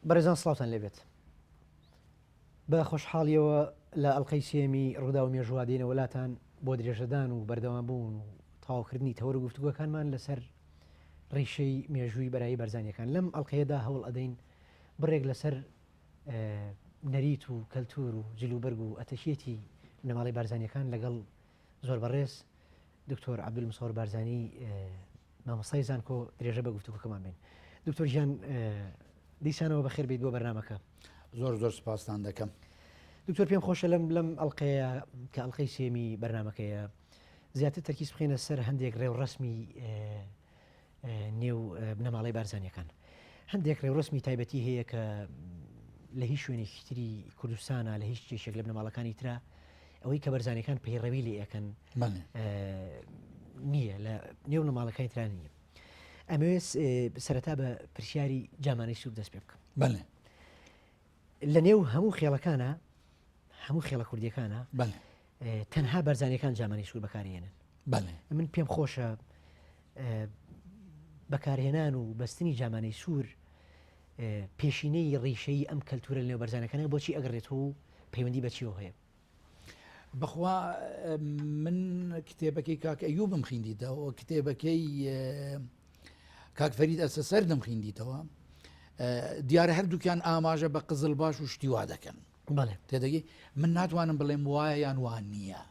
بەڕێزان سڵاوتان لێبێت بە خۆشحاڵیەوە لە ئەڵقەی سێمی ڕوودا و مێژوادینە وڵاتان بۆ درێژەدان و بەردەوامبوون و تاواکردنی تەوەرە گفتوگوەکانمان لەسەر ڕیشەی مێژووی بەرایی بەرزانیەکان لەم ئەڵلقەیەدا هەوڵ ئەدەین بڕێک لەسەر نەریت و کەلتور و جلوبەرگ و ئەتەشێتی نەماڵی بارزانیەکان لەگەڵ زۆر بەڕێز دکتۆر عەبدولمسەور بارزانی مامۆستای زانکۆ درێژە بە گفتوگوکەمان بین. دکتۆر ژیان دیسانەوە بەخێر بیت بۆ بەرنامەکە. زۆر سپاستان دەکەم. دکتۆر پێم خۆشە لەم ئەڵلقەیە کە ئەڵلقەی سێمی بەرنمەکەیە زیاتر تەرکیز بخینە سەر هەندێک ڕێوڕەسمی نێو بنەماڵی بارزانیەکان. هەندێک ڕێوڕەسمی تایبەتی هەیە کە لە هیچ شوێنێکی تری کوردستانە لە هیچ کێشێک لە بنەماڵەکانی ترە ئەوەی کە بەرزانیەکان پەیڕەوی لێ ئەەکەن نییە لە نێو نەماڵەکانی تران نییە. ئەمەوێت سەرەتا بە پرسیاری جامانەی سوور دەست پێ بکەم. بەڵێ لە نێو هەموو خێڵەکانە هەموو خێڵە کوردیەکانە تەنها بەرزانیەکان جامانەی سوور بەکارهێنن. من پێم خۆشە بەکارهێنان و بەستنی جامانەی سوور پێشینەی ڕیشەی ئەم کەلتورە لە نێو بەرزانەکانە بۆچی ئەگەڕێتەوە و پەیوەندی بەچیەوە هەیە؟ بەخوا من کتێبەکەی کاک ئەیوبم خوێندیتەوە، کتێبەکەی کاک فەرید ئەسەسەردم خوێندیتەوە، دیارە هەردووکیان ئاماژە بە قزل باش و شتیوا دەکەن. تێدەگەی من ناتوانم بڵێم وایە یان وان نییە،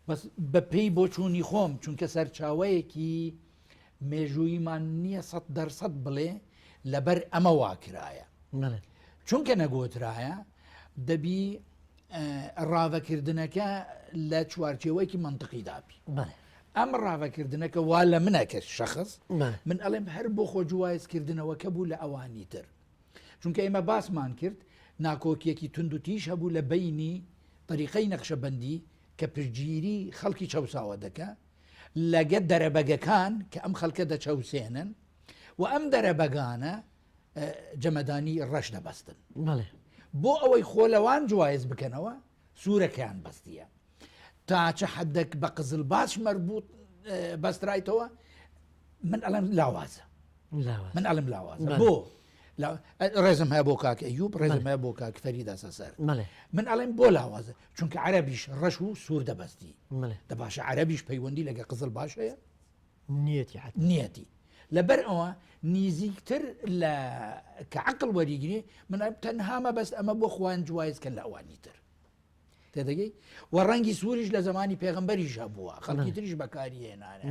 بەس بە پێی بۆ چوونی خۆم چونکە سەرچاوەیەکی مێژوویمان نییە 100% بڵێ لەبەر ئەمە واکرایە، چونکە نەگۆترایە دەبی ڕاوەکردنەکە لە چوارچێوەیەکی منطقی دابی. ئەم ڕاوەکردنەکە وا لە منەکە شەخص من ئەڵێم هەر بۆ خۆ جوایزکردنەوەکە بوو لە ئەوانی تر، چونکە ئێمە باسمان کرد ناکۆکیەکی تونند و تیش هەبوو لە بینی طریقەی نەخشەبەندی کە پشگیری خەڵکی چەوساوە دەکە لەگە دەرەبەگەکان کە ئەم خەڵکە دەچەوسێنن و ئەم دەرەبەگانە جەمەدانی ڕەش دەبەستن. بۆ ئەوەی خۆلەوان جوایز بکەنەوە سوورەکەیان بەستیە تا چه حدێک بە قزل باش مەربوط بەسترایتەوە. من ئەڵێم لاوازە، من ئەڵم لاوازە. بۆ ڕێزم هەیە بۆ کاک ئەیوب، ڕێزم هەیە بۆ کاک فەرید ئەسەسەر، من ئەڵێم بۆ لاوازە چونکە عەرەبیش ڕەش و سوور دەبەستی. دەباشە عەرەبیش پەیوەندی لەگە قزل باش هەیە نیەتی. لەبەر ئەوە نزیکتر لە کە عەقڵ وەریگری من تەنها مەبەست ئەمە بۆ خوان جوایزکەن لە ئەوانی تر. تێدەگەی و ڕەنگی سووریش لە زمانی پێغەمبەریش هەبووە، خەڵکی تریش بەکاری هێنانە،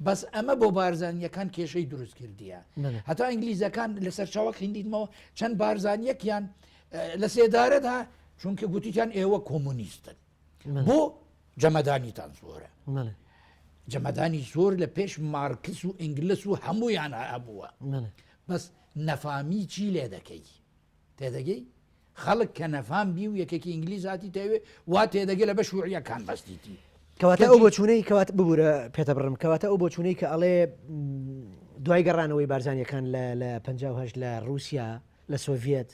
بەس ئەمە بۆ بارزانیەکان کێشەی دروست کردیە. هەتا ئینگلیزەکان لەسەر چاوە خوێندیتمەوە چەند بارزانیەکیان لە سێدارەدا چونکە گوتیان ئێوە کۆمونیستن، بۆ جەمەدانیتان زۆرە. جەمەدانی زۆر لە پێش مارکس و ئینگلس و هەموویان هەبووە، بەس نەفامی چی لێ دەکەی؟ تێدەگەی خەڵک کە نەفام بی و یەکێکی ئینگلیز هاتی تەوێ وا تێدەگە لە بە شوعیەکان بەستیتی. کەواتە ئەو بۆچوونەی کەوات ببوورە پێتە بڕم، کەواتە ئەو بۆچوونەی کە ئەڵێ دوای گەڕانەوەی بارزانیەکان لە 58 لە رووسیا لە سۆڤێت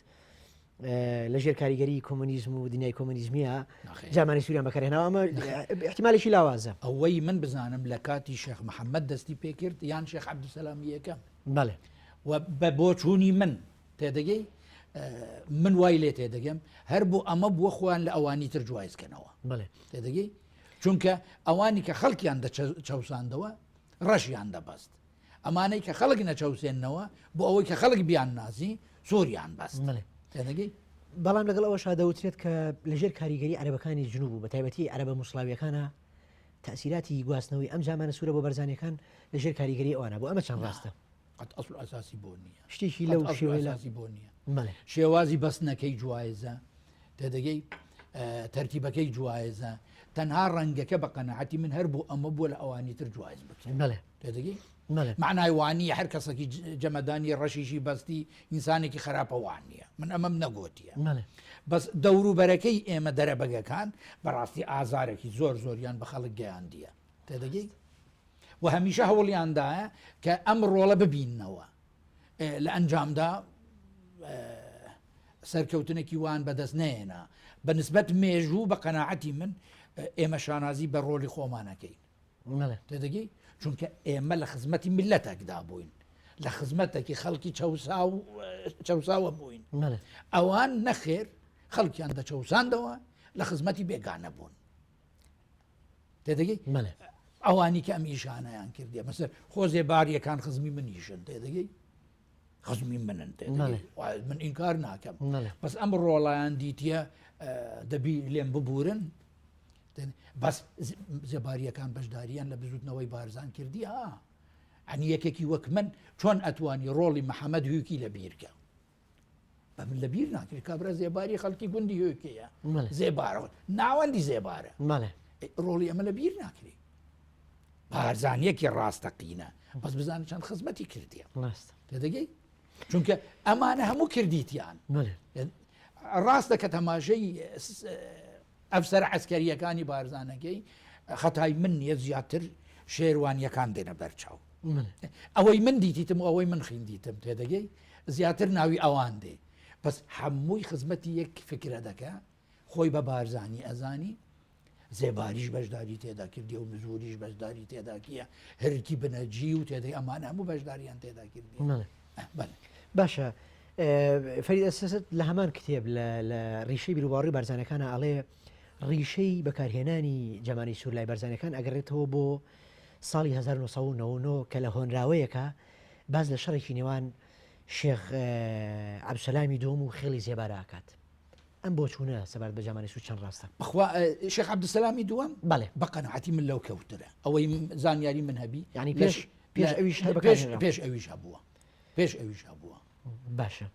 لە ژێر کاریگەری کۆمونیزم و دنیای کۆمونیزمیە جامانەی سووریان بەکارهێناوە. ئەمە احتیمالیشی لاوازە. ئەوەی من بزانم لە کاتی شێخ محەممەد دەستی پێکرد یان شێخ عەبدولسەلامی یەکەم. و بە بۆچوونی من تێدەگەی من وای لێ تێدەگەم هەر بۆ ئەمە بووە خۆیان لە ئەوانی تر جوایزکەنەوە. تێدەگەی چونکە ئەوانی کە خەڵکیان دەچەوساندەوە ڕەشیان دەبەست، ئەمانەی کە خەڵک نەچەوسێنەوە بۆ ئەوەی کە خەڵک بیان نازی سۆریان بەست. تێدەگەی بەڵام لەگەڵ ئەوەش دەوترێت کە لەژێر کاریگەری عەرەبەکانی جنوب و بە تایبەتی عەرەبە موسڵاویەکانە تەسیراتی گواستنەوەی ئەم جامانە سوورە بۆ بەرزانیەکان لەژێر کاریگەری ئەوانە بۆ ئەمە چەند ڕاستە؟ ئەسڵ ئەساسی بۆ نییە، شتێکی لەو شێوەیەسی بۆ نییە. شێوازی بەستنەکەی جوایزە، تێدەگەی تەرتیبەکەی جوایزە، تەنها ڕەنگەکە بە قەنەعەتی من هەر بۆ ئەمە بووە لە ئەوانی تر جوایز بکەن. تێدەگەی معنای وانیە هەر کەسێکی جەمەدانی ڕەشیشی بەستی ئینسانێکی خراپە وان نییە، من ئەمەم نەگوتیە. بەس دەوروبەرەکەی ئێمە دەرەبەگەکان بەڕاستی ئازارێکی زۆر زۆریان بە خەڵک گەیاندیە. تێدەگەی و هەمیشە هەوڵیاندایە کە ئەم ڕۆڵە ببیننەوە لە ئەنجامدا سەرکەوتنێکی وان بەدەست نێنا بە نسبەت مێژوو بە قەناعەتی من ئێمە شانازی بە ڕۆلی خۆمانەکەین. تێدەگەی چونکە ئێمە لە خزمەتی ملەتێکدا بووین، لە خزمەتێکی خەڵکی چەساوە بووین ئەوان نەخێر خەڵکیان دەچەوساندەوە لە خزمەتی بێگانە بوون تێدەگەی ئەوانی کە ئەم ئیشانەیان کردی مەسەر خۆزێ باریەکان خزمی منیشن تێدەگەی خزمی منن من ئینکار ناکەم بەس ئەم ڕۆڵیان دیتە دەبی لێم ببورن بەس زێباریەکان بەشداریان لە بزوتنەوەی بارزان کردی ئەنی یەکێکی وەک من چۆن ئەتوانی ڕۆڵی محەممەد هویکی لە بیرکە بە من لە بیر ناکرێت کابرا زێباری خەڵکی گوندی هویکەیە زێبارەوە ناوەندی زێبارە ڕۆڵی ئەمە لە بیر ناکرێت بارزانیەکی ڕاستەقینە بەس بزانە چەند خزمەتی کردیە تێدەگەی چونکە ئەمانە هەموو کردیتیان ڕاستە کە تەماشەی ئەفسەر عەسکەریەکانی بارزانەکەی خەتای من نییە زیاتر شێروانیەکان دێنە بەرچاو ئەوەی من دیتیتم و ئەوەی من خوێندیتم تێدەگەی زیاتر ناوی ئەوان دێ بەس هەمووی خزمەتی یەک فکرە دەکە خۆی بە بارزانی ئەزانی زێباریش بەشداری تێدا کردی و مزوریش بەشداری تێدا کیە هەرکی بنەجی و تێدەی ئەمانە هەموو بەشداریان تێدا کردی باشە فەرید ئەسست لە هەمان کتێب لە ڕیشەی بیرروباڕی بارزانەکانە ئەڵێ ڕیشەی بەکارهێنانی جەمانی سوور لای بارزانەکان ئەگەڕێتەوە بۆ ساڵی 1990 کە لە هۆنراوەیەکە باز لە شەڕێکی نێوان شێخ عەبدولسەلامی دووەم و خێڵی زێبارە ئاکات ئەم بۆ چوونە سەبارەت بە جەمانی سوور چەند ڕاستە بەخوا شێخ عەبدولسەلامی دووەم بەڵێ بەقەنەعەتی من لەو کەوترە ئەوەی زانیاری من هەبی ینی پێش ئەویش پێش ئەویش هەبووە پێش ئەویش هەبووە باشە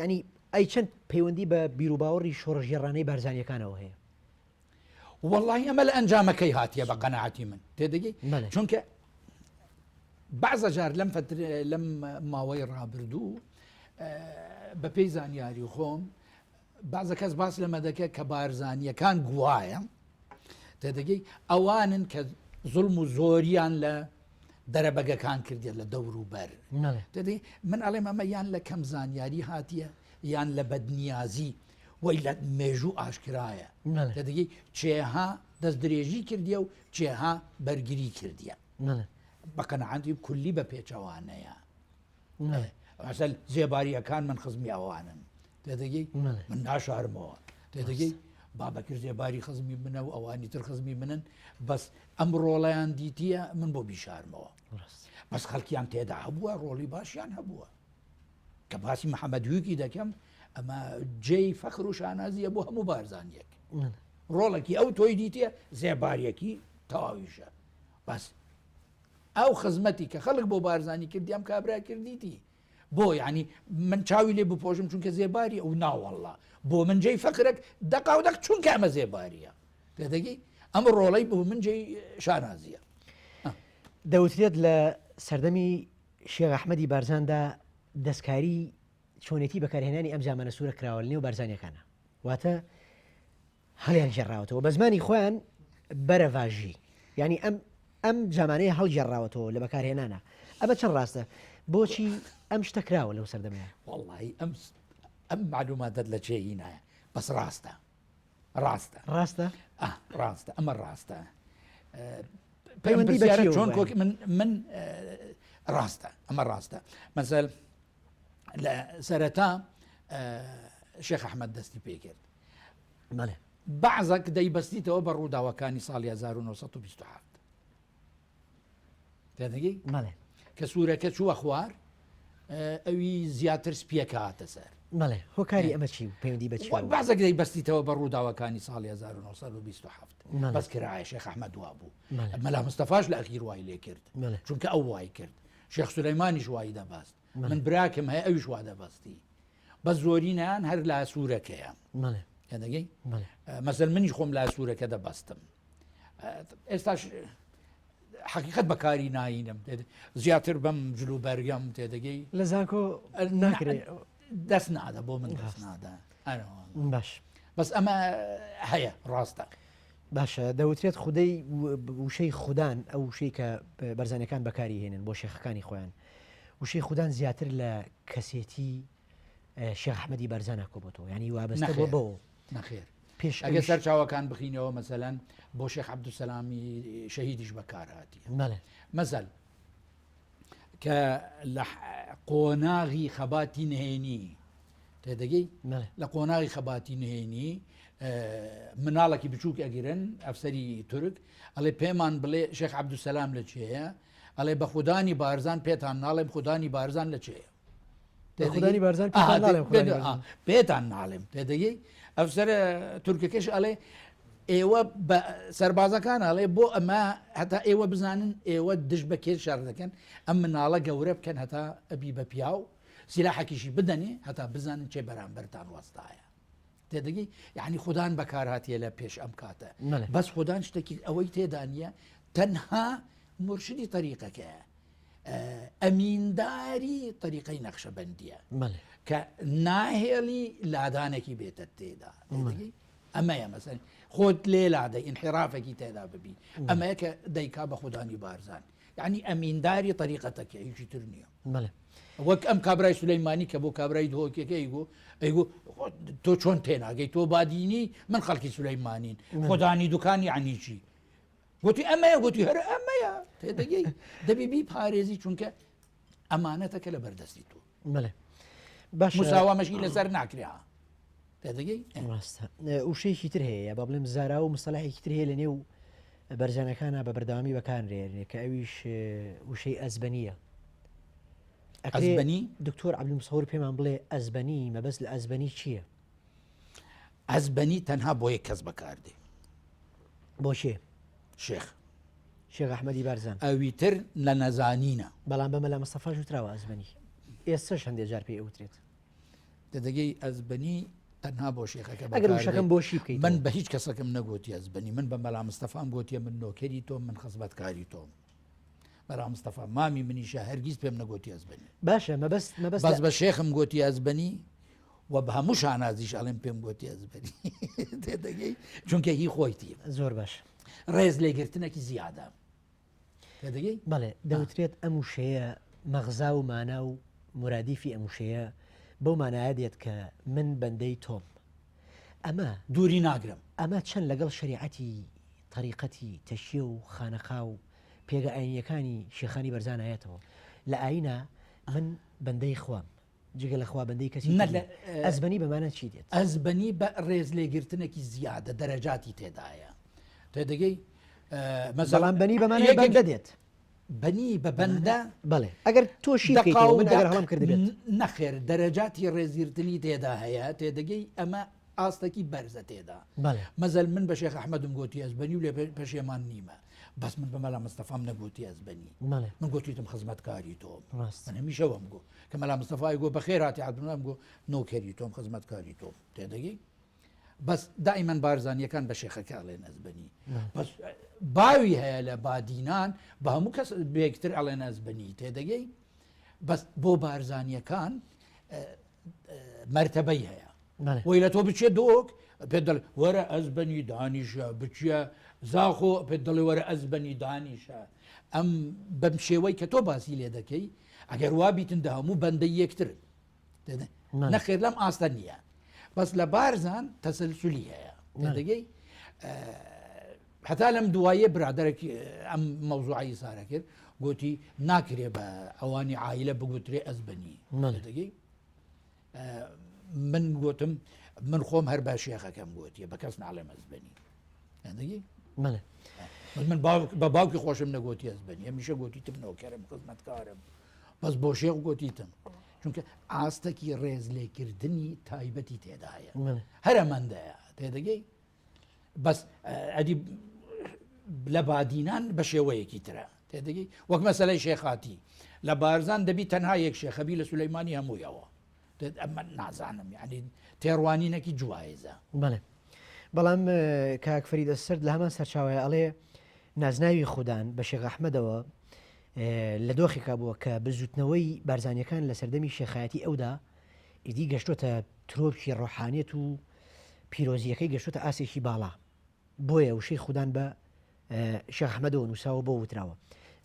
ینی ئەی چەند پەیوەندی بە بیرروباوەڕی شۆڕژێڕانەی بارزانیەکانەوە هەیە والله ئەمە لە ئەنجامەکەی هاتیە بە قەنەعەتی من تێدەگەی چونکە بەعزە جار لەم ماوەی ڕابردوو بە پێی زانیاری خۆم بازە کەس باس لەمە دەکە کە بارزانیەکان گوایە تێدەگەی ئەوانن کە زوڵم و زۆریان لە دەرەبەگەکان کردێت لە دەور و بەر دەدەی من ئەڵێم ئەمە یان لە کەم زانیاری هاتیە یان لە بەدنیازی وی لە مێژوو ئاشکرایە دەدەگەی چێها دەست درێژی کردیە و چێها بەرگری کردیە بەقەنەعەتی کولی بە پێچەوانەیە ئەسەل زێباریەکان من خزمی ئەوانن تێدەگەی من ناشارمەوە تێدەگەی بابەکرد زێباری خزمی منە و ئەوانی تر خزمی منن بەس ئەم ڕۆڵەیان دیتیە من بۆ بیشارمەوە بەس خەڵکیان تێدا هەبووە ڕۆڵی باشیان هەبووە کە باسی محەممەد هویکی دەکەم ئەمە جێی فەخر و شانازیە بۆ هەموو بارزانیەک ڕۆڵێکی ئەو تۆی دیتە زێباریەکی تەواویشە بەس ئەو خزمەتی کە خەڵک بۆ بارزانانی کردیام کابرا کردیتی بۆ یعنی من چاوی لێ بپۆشم چونکە زێباری ئەو ناوەڵڵا بۆ من جێی فەقرێک دەقا و دەق چونکە ئەمە زێباریە تێدەگەی ئەمە ڕۆڵەی بۆ من جێی شانازیە دەوترێت لە سەردەمی شێخ ئەحمەدی بارزاندا دەستکاری چۆنێتی بەکارهێنانی ئەم جامانە سوورە کراوە لە نێو بارزانیەکانە واتە هەڵیان ژێڕاوەتەوە بە زمانی خۆیان بەرەڤاژی ینی ئەم جامانەیە هەڵگێڕاوەتەوە لە بەکارهێنانە ئەمە چەند ڕاستە بۆچی ئەم شتە کراوە لەو سەردەمەیە وەڵڵاهی ئەم معلوماتت لە چێهی نایە بەس ڕاستە ڕاستە ئەمە ڕاستە چۆن من ڕاستە ئەمە ڕاستە مەسەل لە سەرەتا شێخ ئەحمەد دەستی پێ کرد بەعزەك دەیبەستیتەوە بە ڕووداوەکانی ساڵی 1927 تێدەگەی کە سوورەکە چووە خوار ئەوی زیاتر سپیەکە هاتە سەر هۆکاری ئەمە چی پەیوەندی بە بەعزەك دەیبەستیتەوە بە ڕووداوەکانی ساڵی 1927 بەس کرایە شێخ ئەحمەد وا بوو مەلا مستەفاش لە ئەخیر وای لێ کرد چونکە ئەو وای کرد شێخ سولەیمانیش وای دەباست من براکەم هەیە ئەویش وا دەبەستی بە زۆرینیان هەر لا سوورەکەیە دەگەی مەسەل منیش خۆم لا سوورەکە دەبەستم ئێستاش حقیقت بەکاری ناینم زیاتر بەم جلوبەرگەم تێدەگەی لە زانکۆ ناکرێت دەست نادا بۆ من دەست نادا باش بەس ئەمە هەیە ڕاستە باشە دەوترێت خودەی وشەی خوددان ئەو وشەی کە بەرزانەکان بەکاری هێنن بۆ شێخەکانی خۆیان وشەی خوددان زیاتر لە کەسێتی شێخ ئەحمەدی بارزانە کۆبەتەوە ینی وابەستە بۆ بەوە نەخێر پێش ئەگە سەر چاوەکان بخینەوە مەسەلەن بۆ شێخ عەبدولسەلامی شەهیدیش بەکار هاتی مەزەل کە لە قۆناغی خەباتی نهێنی تێدەگەی لە قۆناغی خەباتی نهێنی مناڵێکی بچووک ئەگیرن ئەفسەری تورک ئەڵێ پێمان بڵێ شێخ عەبدولسەلام لە چێە ئەڵێ بە خودانی بارزان پێتان ناڵێم خودانی بارزان لە چێە خودانی بارزان پێتان ناڵێم تێدەگەی ئەفسەرە تورکەکەش ئەڵێ ئێوە بە سەربازەکان ئەڵێ بۆ ئەمە هەتا ئێوە بزانن ئێوە دش بە کێش شار دەکەن ئەم مناڵە گەورە بکەن هەتا ئەبی بە پیا و سیلاحەکیشی بدەنێ هەتا بزانن چێ بەرامبەرتان وەستایە تێدەگەی یعنی خوددان بەکارهاتیە لە پێش ئەم کاتە بەس خوددان شتێکی ئەوەی تێدانە تەنها مرشدی طریقەکەیە ئەمینداری طریقەی نەخشەبەندیە کە ناهێڵی لادانێکی بێتە تێدا ئەمەیە مەسەن خۆت لێ لادەی ئینحرافێکی تێدا ببی ئەمەیە کە دەیکا بە خوددانی بارزان یعنی ئەمینداری طریقەتەکە هیچی تر نییە وەک ئەم کابرای سولەیمانی کە بۆ کابرای دۆکێکە ئەیگو تۆ چۆن تێناگەی تۆ بادینی من خەڵکی سولەیمانین خوددانی دوکانی عنیچی گوتی ئەمەیە گوتی هەر ئەمەیە تێدەگەی دەبیبی پارێزی چونکە ئەمانەتەکە لە بەردەستی تۆ باش مساوامەشی لەسەر ناکرێ تێدەگەی وشەیەکی تر هەیە با بڵێم زارا و مستەلاحێکی تر هەیە لە نێو بەرزانەکانە بە بەردەوامی بەکارێنێ کە ئەویش وشەی ئەزبەنیە ئەزبەنی دکتۆر عەبدولمسەحور پێمان بڵێ ئەزبەنی مەبەست لە ئەزبەنی چییە؟ ئەزبەنی تەنها بۆ یەک کەس بەکاردێ بۆ شێ شێخ شێخ ئەحمەدی بارزان ئەویتر لە نەزانینە بەڵام بەمە لە مەستەفا ژووتراوە ئەزبەنی ئێستش هەندێک جار پێی ئەوترێت دەدەگەی ئەزبەنی تەنها بۆ شێخەکە ئەگەر وشەکەم بۆشی بکەیت من بە هیچ کەسەکەم نەگوتی ئەزبەنی من بە مەلا مستەفام گوتیە من نۆکەری تۆم من خزمەتکاری تۆم مەلا مستەفا مامی منیشە هەرگیز پێم نەگوتی ئەزبەنی باشە بەس بە شێخم گوتی ئەزبەنی و بە هەموو شانازیش ئەڵێم پێم گوتی ئەزبەنی تێدەگەی چونکە هی خۆیتی زۆر باش ڕێز لێگرتنێکی زیادە تێدەگەی بەڵێ دەوترێت ئەم وشەیە مەغزا و مانا و مرادیفی ئەم وشەیە بەو مانایە دێت کە من بەندەی تۆم ئەمە دووری ناگرم ئەمە چەند لەگەڵ شریعەتی طریقەتی تەشیە و خانەخا و پێگە ئاینیەکانی شێخانی بەرزانایەتەوە لە ئاینە من بەندەی خوام جگە لە خوا بەندەی کەسی ئەزبەنی بەمانە چی دێت؟ ئەزبەنی بە ڕێز لێگرتنێکی زیادە دەرەجاتی تێدایە تێدەگەی مەزەڵام بەنی بەمانەیە بەندە دێت بەنی بە بەندە بڵێ ئەگەر تۆشی هەڵام کرد بێت نەخێر دەرەجاتی ڕێزگرتنی تێدا هەیە تێدەگەی ئەمە ئاستێکی بەرزە تێدا مەزەل من بە شێخ ئەحمەدم گوتی ئەزبەنی و لێ پەشێمان نیمە بەس من بە مەلا مستەفام نەگوتی ئەزبەنی من گوتیتم خزمەتکاری تۆم من هەمیشەوەم گو کە مەلا مستەفای گۆ بەخێر هاتی عەبدوڵڵام گۆ نۆکەری تۆم خزمەتکاری تۆم تێدەگەی بەس دائیمەن بارزانیەکان بە شێخەکە ئەڵێن ئەزبەنی بەس باوی هەیە لە بادینان بە هەموو کەس بێکتر ئەڵێن ئەزبەنی تێدەگەی بەس بۆ بارزانیەکان مەرتەبەی هەیە وی لە تۆ بچێ دۆک پێ دەڵێ وەرە ئەزبەنی دانیشە بچە زاخۆ پێ دەڵێ وەرە ئەزبەنی دانیشە ئەم بەم شێوەی کە تۆ باسی لێ دەکەی ئەگەر وا بیتندە هەموو بەندەی یەکترن نەخێر لەم ئاستە نییە بەس لە بارزان تەسەلسولی هەیە دەگەی هەتا لەم دوایە برادێکی ئەم مەوزوعی سارە کرد گوتی ناکرێ بە ئەوانی عایلە بگوترێ ئەزبەنی دەگەی من گوتم من خۆم هەر بە شێخەکەم گوتیە بە کەس ناڵێم ئەزبەنی دەگەی من بە باوکی خۆشم نەگوتی ئەزبەنی هەمیشە گوتیتم نۆکەرم خزمەتکارم بەس بۆ شێخ گوتیتم چونکە ئاستەکی ڕێز لێکردنی تایبەتی تێدایە هەرە مندەیە تێدەگەی بەس ئەدی لە بادینان بە شێوەیەکی ترە تێدەگەی وەک مەسەلەی شێخاتی لە بارزان دەبی تەنها یەک شێخەبی لە سولەیمانی هەموویەوە ئەمە نازانم یعنی تێڕوانینەکی جوایزە بەڵام کاک فەریدە سرد لە هەمان سەرچاوەیە ئەڵێ نازناوی خوددان بە شێخ ئەحمەدەوە لە دۆخێکا بووە کە بزوتنەوەی بارزانیەکان لە سەردەمی شێخایەتی ئەودا ئیدی گەشتۆتە ترۆپی ڕۆحانیەت و پیرۆزیەکەی گەشتۆتە ئاسێکی باڵا بۆیە وشەی خوددان بە شێخ ئەحمەدەوە نووساوە بۆ وتراوە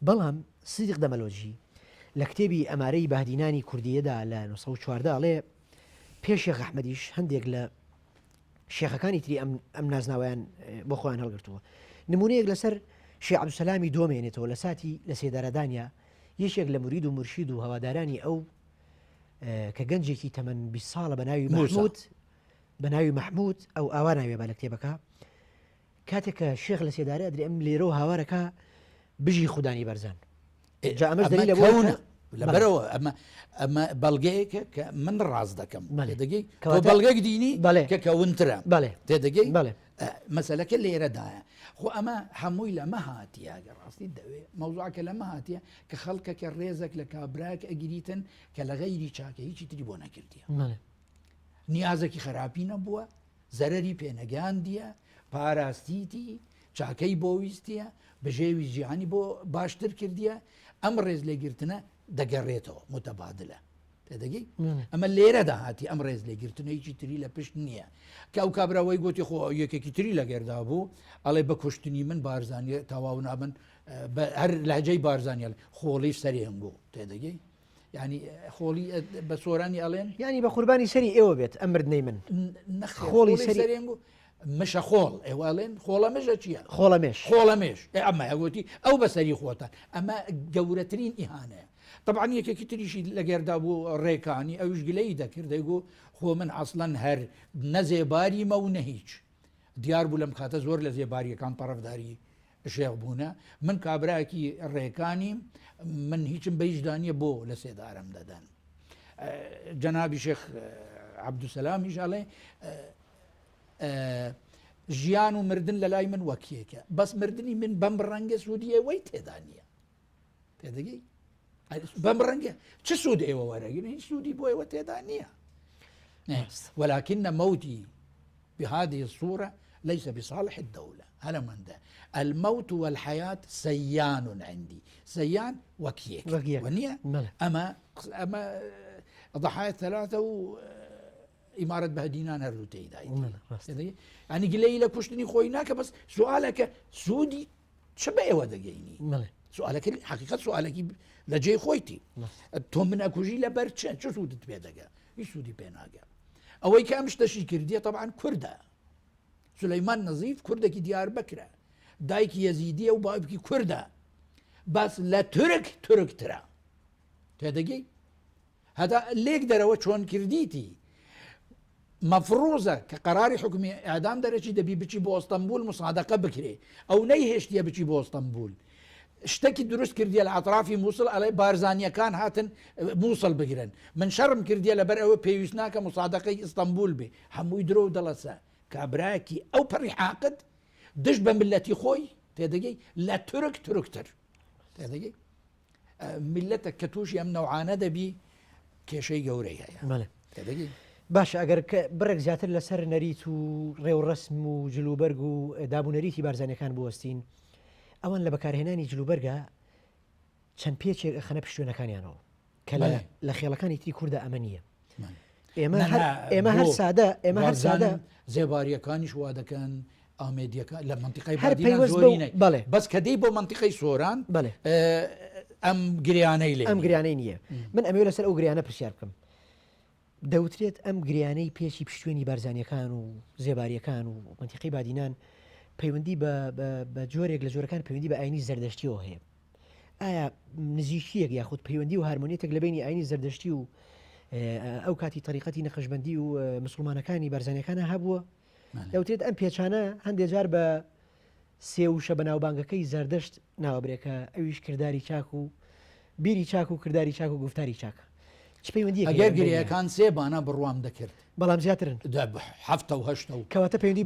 بەڵام سیدیق دەمەلۆجی لە کتێبی ئەمارەی بەهدینانی کوردیەدا لە 1940 ئەڵێ پێش شێخ ئەحمەدیش هەندێک لە شێخەکانی تری ئەم نازناویان بۆ خۆیان هەڵگرتووە نمونەیەک لەسەر شێخ عەبدولسەلامی دۆمێنێتەوە لە ساتی لە سێدارەدانیا یەکێک لە مرید و مرشید و هەوادارانی ئەو کە گەنجێکی تەمەن 20 ساڵە بە ناوی محمود بە ناوی محمود ئەو ئاوا ناوێ با لە کتێبەکە کاتێک کە شێخ لە سێدارە ئەدرێ ئەم لێرە و هاوارەکە بژی خودانی بەرزان ئەمەش دلیل لە لەبەرەوە ئەمە بەڵگەیەکە کە من ڕاز دەکەم دەگەی بەڵگەک دینی کە کەونترە تێدەگەی مەسەلەکە لێرەدایە خۆ ئەمە هەمووی لەمە هاتیە گە ڕاستی دەوێت مەوزوعکە لەمە هاتیە کە خەڵکەکە ڕێزێک لە کابراک ئەگریتن کە لە غەیری چاکە هیچی تری بۆ نەکردیە نیازێکی خراپی نەبووە زەرەری پێنەگەاندیە پاراستیتی چاکەی بۆ ویستیە بەژێوی ژیانی بۆ باشتر کردیە ئەم ڕێز لێگرتنە دەگەڕێتەوە متەبادلە تێدەگەی ئەمە لێرە داهاتی ئەم ڕێز لێگرتنەیەکی تری لە پشت نییە کە ئەو کابراوەی گوتی خۆ یەکێکی تری لەگەردا بوو ئەڵێ بە کوشتنی من بارزانانی تەواو نابن هەر لەهجەی بارزانیال خۆڵی سەرێن بوو تێدەگەی ینی خۆڵی بە سۆرانی ئەڵێن ینی بە قوربانی سەری ئێوە بێت ئەم مردنەی من خۆڵی سەرێن بوو مشە خۆڵ ئێواڵێن خۆڵە مژە چییە خۆڵە مێش ئەمە ئەگوتی ئەو بەسەری خۆتان ئەمە گەورەترین ئیهانەیە طبعا یەکێکی تریشی لەگەردا بوو ڕێکانی ئەوش گلەی دەکرد دەیگو خۆ من ئەسڵەن هەر نەزێباریمە و نە هیچ دیار بوو لەم کاتە زۆر لە زێباریەکان پەڕەفداری شێخ بوونە من کابراکی ڕێکانی من هیچم بەیشدانیە بۆ لە سێدارم دەدەن جەنابی شێخ عەبدوسەلامیش ئەڵێ ژیان و مردن لە لای من وەکیەکە بەس مردنی من بەم ڕەنگە سوودیە وەی تێدا نییە تێدەگەی بەم ڕەنگە چ سوود ئێوە وەرەگرن هیچ سوودی بۆ ئێوە تێدا نییە ولكن موتي بهذه الصورة ليس بصالح الدولة هل من ده الموت والحياة سيان عندي سيان وكيك ونية أما ضحايا ثلاثة إمارة بهدينان هردوتي دايتي يعني قلي لك كشتني خويناك بس سؤالك سودي شبه ودقيني سؤالك حقيقة سؤالك لجي خويتي تو من أكوجي لبرتشان شو سودت بيدقا إيش سودي بيناقا أوي كامش تشي كردية طبعا كردة سليمان نظيف كردة كي ديار بكرة دايك يزيدية وبايبكي كردة بس لا ترك ترى تدقي هذا ليك دروا شون كرديتي مفروضة كقرار حكمي إعدام درجة دبي بتشي بو اسطنبول مصادقة بكري أو نيهشتيا بتشي بو اسطنبول اشتكي دروس كردية الأطرافي موصل على بارزانيا كان هاتن موصل بقرن من شرم كردية لبرأوي بيوسناك مصادقة اسطنبول بي حمو يدرو دلسا كابراكي أو بري حاقد دش بملتي خوي تدقي لا تركتر تدقي ملتك كتوش يمنع عانده بي كشي قوريها يعني تدقي باش ئەگەر بڕێک زیاتر لەسەر نەریت و ڕێوڕسم و جلوبەرگ و دابوونەریتی بارزانەکان بوەستین ئەوان لە بەکارهێنانی جلوبەرگە چەند پێچێک خەنە پشتوێنەکانیانەوە کە لە خێڵەکانی تری کووردە ئەمە نییە ئێمە هەر سادە زێباریەکانیش وا دەکەن ئامێدیەکە لە منتیقەی بادیان زۆرینە بەس کە دەی بۆ منتیقەی سۆران ئەم گریانەی لێ ئەم گریانەی نییە من ئەمێ لەسەر ئەو گریانە پرسیار بکەم دەوترێت ئەم گریانەی پێشی پشتوێنی بارزانیەکان و زێباریەکان و منتیقەی بادینان پەیوەندی بە جۆرێک لە جۆرەکان پەیوەندی بە ئاینی زەردەشتیەوە هەیە ئایا نزیکیەک یاخود پەیوەندی و هارمۆنیەتێک لە بینی ئاینی زەردەشتی و ئەو کاتی طریقەتی نەخشبەندی و مسلمانەکانی بارزانیەکانە هەبووە دەوترێت ئەم پێچانە هەندێک جار بە سێوشە بەناوبانگەکەی زەردەشت ناوەبرێکە ئەویش کردداری چاک و بیری چاک و کردداری چاک و گفتاری چاکە ئەگەر گریەکان سێبانە بڕوام دەکرد بەڵام زیاترن هەفتە و هەشتە و کەواتە پەیوەندی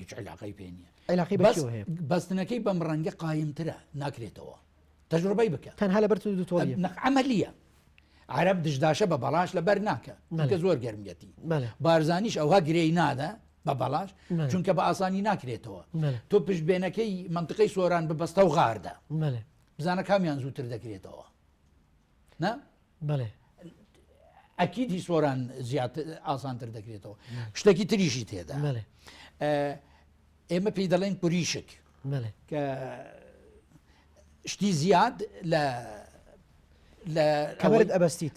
هیچ علاقەی پێ نییە علاقەی بەستنەکەی بەم ڕەنگە قایمترە ناکرێتەوە تەجروبەی بکە تەنها لەبەر دوتۆڵی عەمەلیە عەرەب دژداشە بە بەڵاش لەبەر ناکە کە زۆر گەرمگەتی بارزانیش ئەوها گرێی نادە بە بەڵاش چونکە بە ئاسانی ناکرێتەوە تۆ پشتبێنەکەی منتیقەی سۆران ببەستە و غاردا بزانە کامیان زووتر دەکرێتەوە نا بەڵێ ئەکید هی سۆران زیاتر ئاسانتر دەکرێتەوە شتێکی تریشی تێدا ئێمە پێی دەڵێن پوریشک کە شتی زیاد لە کەمەرت ئەبەستیت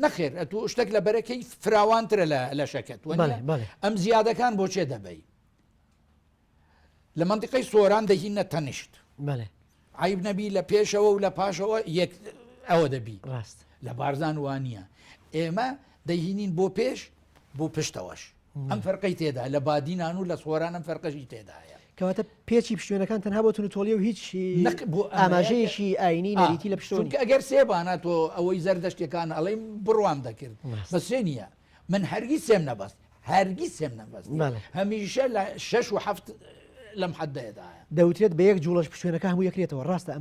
نەخێر ئەتو شتێک لە بەرەکەی فراوانترە لە شەکەت ئەم زیادەکان بۆ چێ دەبەی لە منتیقەی سۆران دەهینە تەنیشت عیب نەبی لە پێشەوە و لە پاشەوە یەک ئەوە دەبی ڕاست لە بارزان وانە ئێمە دەهینین بۆ پێش بۆ پشتەوەش ئەم فەرقەی تێدا لە بادینان و لە سۆران ئەم فەرقەشی تێدایە کەواتە پێچی پشتێنەکان تەنها بۆ تونوتۆلی و هیچ ئاماژەیەشی ئاینی نەریتی لە پشتۆنی ئەگەر سێبانە تۆ ئەوەی زەردەشتەکان ئەڵێم بڕوام دەکرد بەسێ نییە من هەرگیز سێم نەبەست هەرگیز سێم نەبەست هەمیشە لە 6 و 7 لەم حەدەیەدایە دەوترێت بە یەک جوڵەش پشتێنەکە هەموو یەکرێتەوە ڕاستە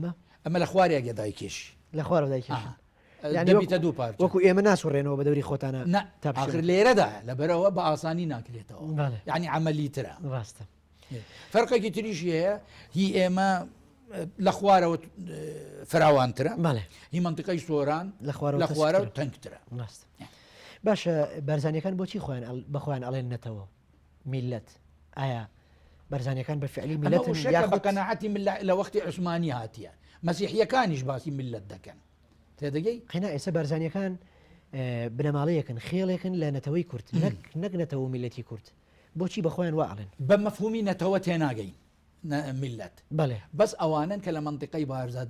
ئەمە لە خوارێک دایکێش لە خوارە دایکێش دەبیتە دوو پارچە وەکو ئێمە ناسوڕێنەوە بە دەوری خۆتانە آخر لێرەدا لەبەرەوە بە ئاسانی ناکرێتەوە یعنی عملی ترە ڕاستە فەرقێکی تریشی هەیە هی ئێمە لە خوارەوە فراوانترە هی منطقەی سۆران لە خوارە و تەنگترە ڕاستە باشە بەرزانیەکان بۆچی بەخۆیان ئەڵێن نەتەوە میلەت ئایا بەرزانیەکان بە فعلی میلەت بە قەناعەتی لە وەختی عوسمانی هاتیە مەسیحیەکانیش باسی میلەت دەکەن تێدەگەی قینا ئێستا بەرزانیەکان بنەماڵەیەکن خێڵێکن لە نەتەوەی کورد نەک نەتەوە میلەتی کورد بۆچی بەخۆیان وا ئەڵێن بە مەفهومی نەتەوە تێناگەین میلەت بەڵێ بەس ئەوانن کە لە منطقەی بارزە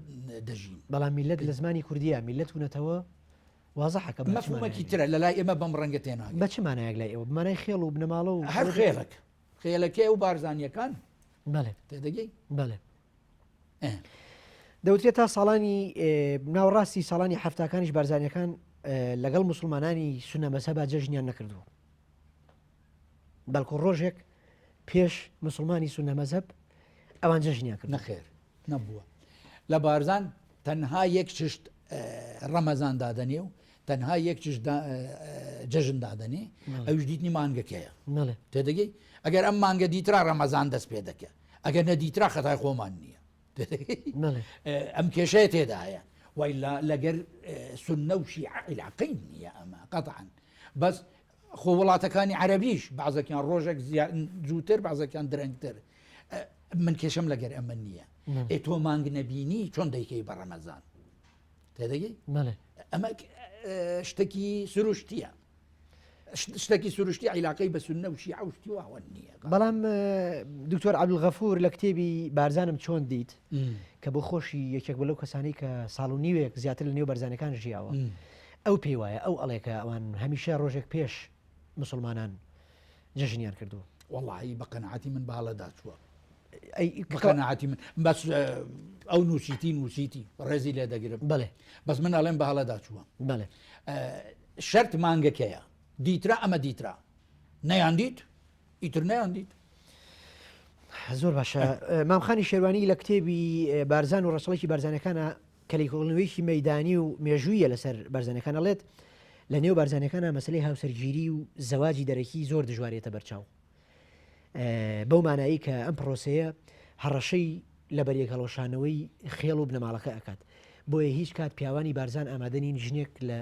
دەژین بەڵام میلەت لە زمانی کوردیە میلەت و نەتەوە وازەحەکە مەفهومێکی ترە لە لای ئێمە بەم ڕەنگە تێناگەین بە چ مانایەک لای ئێوە بمانای خێڵ و بنەماڵە و هەر خێڵک خێلەکەی و بارزانیەکان بەڵێ تێدەگەی بەڵێ دەوترێت تا ساڵانی ناوڕاستی ساڵانی هەفتاکانیش بارزانیەکان لەگەڵ مسلمانانی سونە مەزهەبا جەژنیان نەکردووە بەڵکو ڕۆژێک پێش مسلمانی سونە مەزهەب ئەوان جەژنیان کرد نەخێر نەبووە لە بارزان تەنها یەک چشت ڕەمەزان دادەنێ و تەنها یەک چشت جەژن دادەنێ ئەوش دیتنی مانگەکەیە تێدەگەی ئەگەر ئەم مانگە دیترا ڕەمەزان دەست پێ دەکە ئەگەر نەدیترا خەتای خۆمان نییە ئەم کێشەیە تێدایە وای لەگەر سونە و شیعە عیلاقەی نییە ئەمە قەتعاً بەس خۆ وڵاتەکانی عەرەبیش بەعزەکیان ڕۆژێک جووتر بەعزەکیان درەنگتر من کێشەم لەگەر ئەمە نییە تۆ مانگ نەبینی چۆن دەیکەی بە ڕەمەزان تێدەگەی ئەمە شتێکی سروشتیە شتێکی سروشتی عیلاقەی بە سونە و شیعە و شتی واوە نییە بەڵام دکتۆر عەبدولغەفور لە کتێبی بارزانم چۆن دیت کە بۆ خۆشی یەکێک بە لەو کەسانی کە ساڵ و نیوێک زیاتر لە نێو بەرزانەکان ژیاوە ئەو پێی وایە ئەو ئەڵێکە ئەوان هەمیشە ڕۆژێک پێش مسلمانان جەژنیان کردو وەڵی بە قەناعەتی من باڵەدا چووە قەناعەتی من بەس ئەو نووسیتی ڕێزی لێ دەگرم بڵێ بەس من ئەڵێم باڵەدا چووە بڵێ شەرت مانگەکەیە دیترا ئەمە دیترا نەیاندیت ئیتر نەیاندیت زۆر باشە مامخانی شێوانی لە کتێبی بارزان و ڕەسەڵێکی بارزانەکانە کەلیکۆڵنەوەیکی مەدانی و مێژوویە لەسەر بارزانەکان ئەڵێت لە نێو بارزانەکانە مەسلەی هاوسەرگیری و زەواجی دەرەکی زۆر دژوارێتە بەرچاو بەو مانایی کە ئەم پرۆسەیە هەڕەشەی لە بەریەکەڵۆشانەوەی خێڵ و بنەماڵەکە ئەکات بۆیە هیچ کات پیاوانی بارزان ئامادەنین ژنێک لە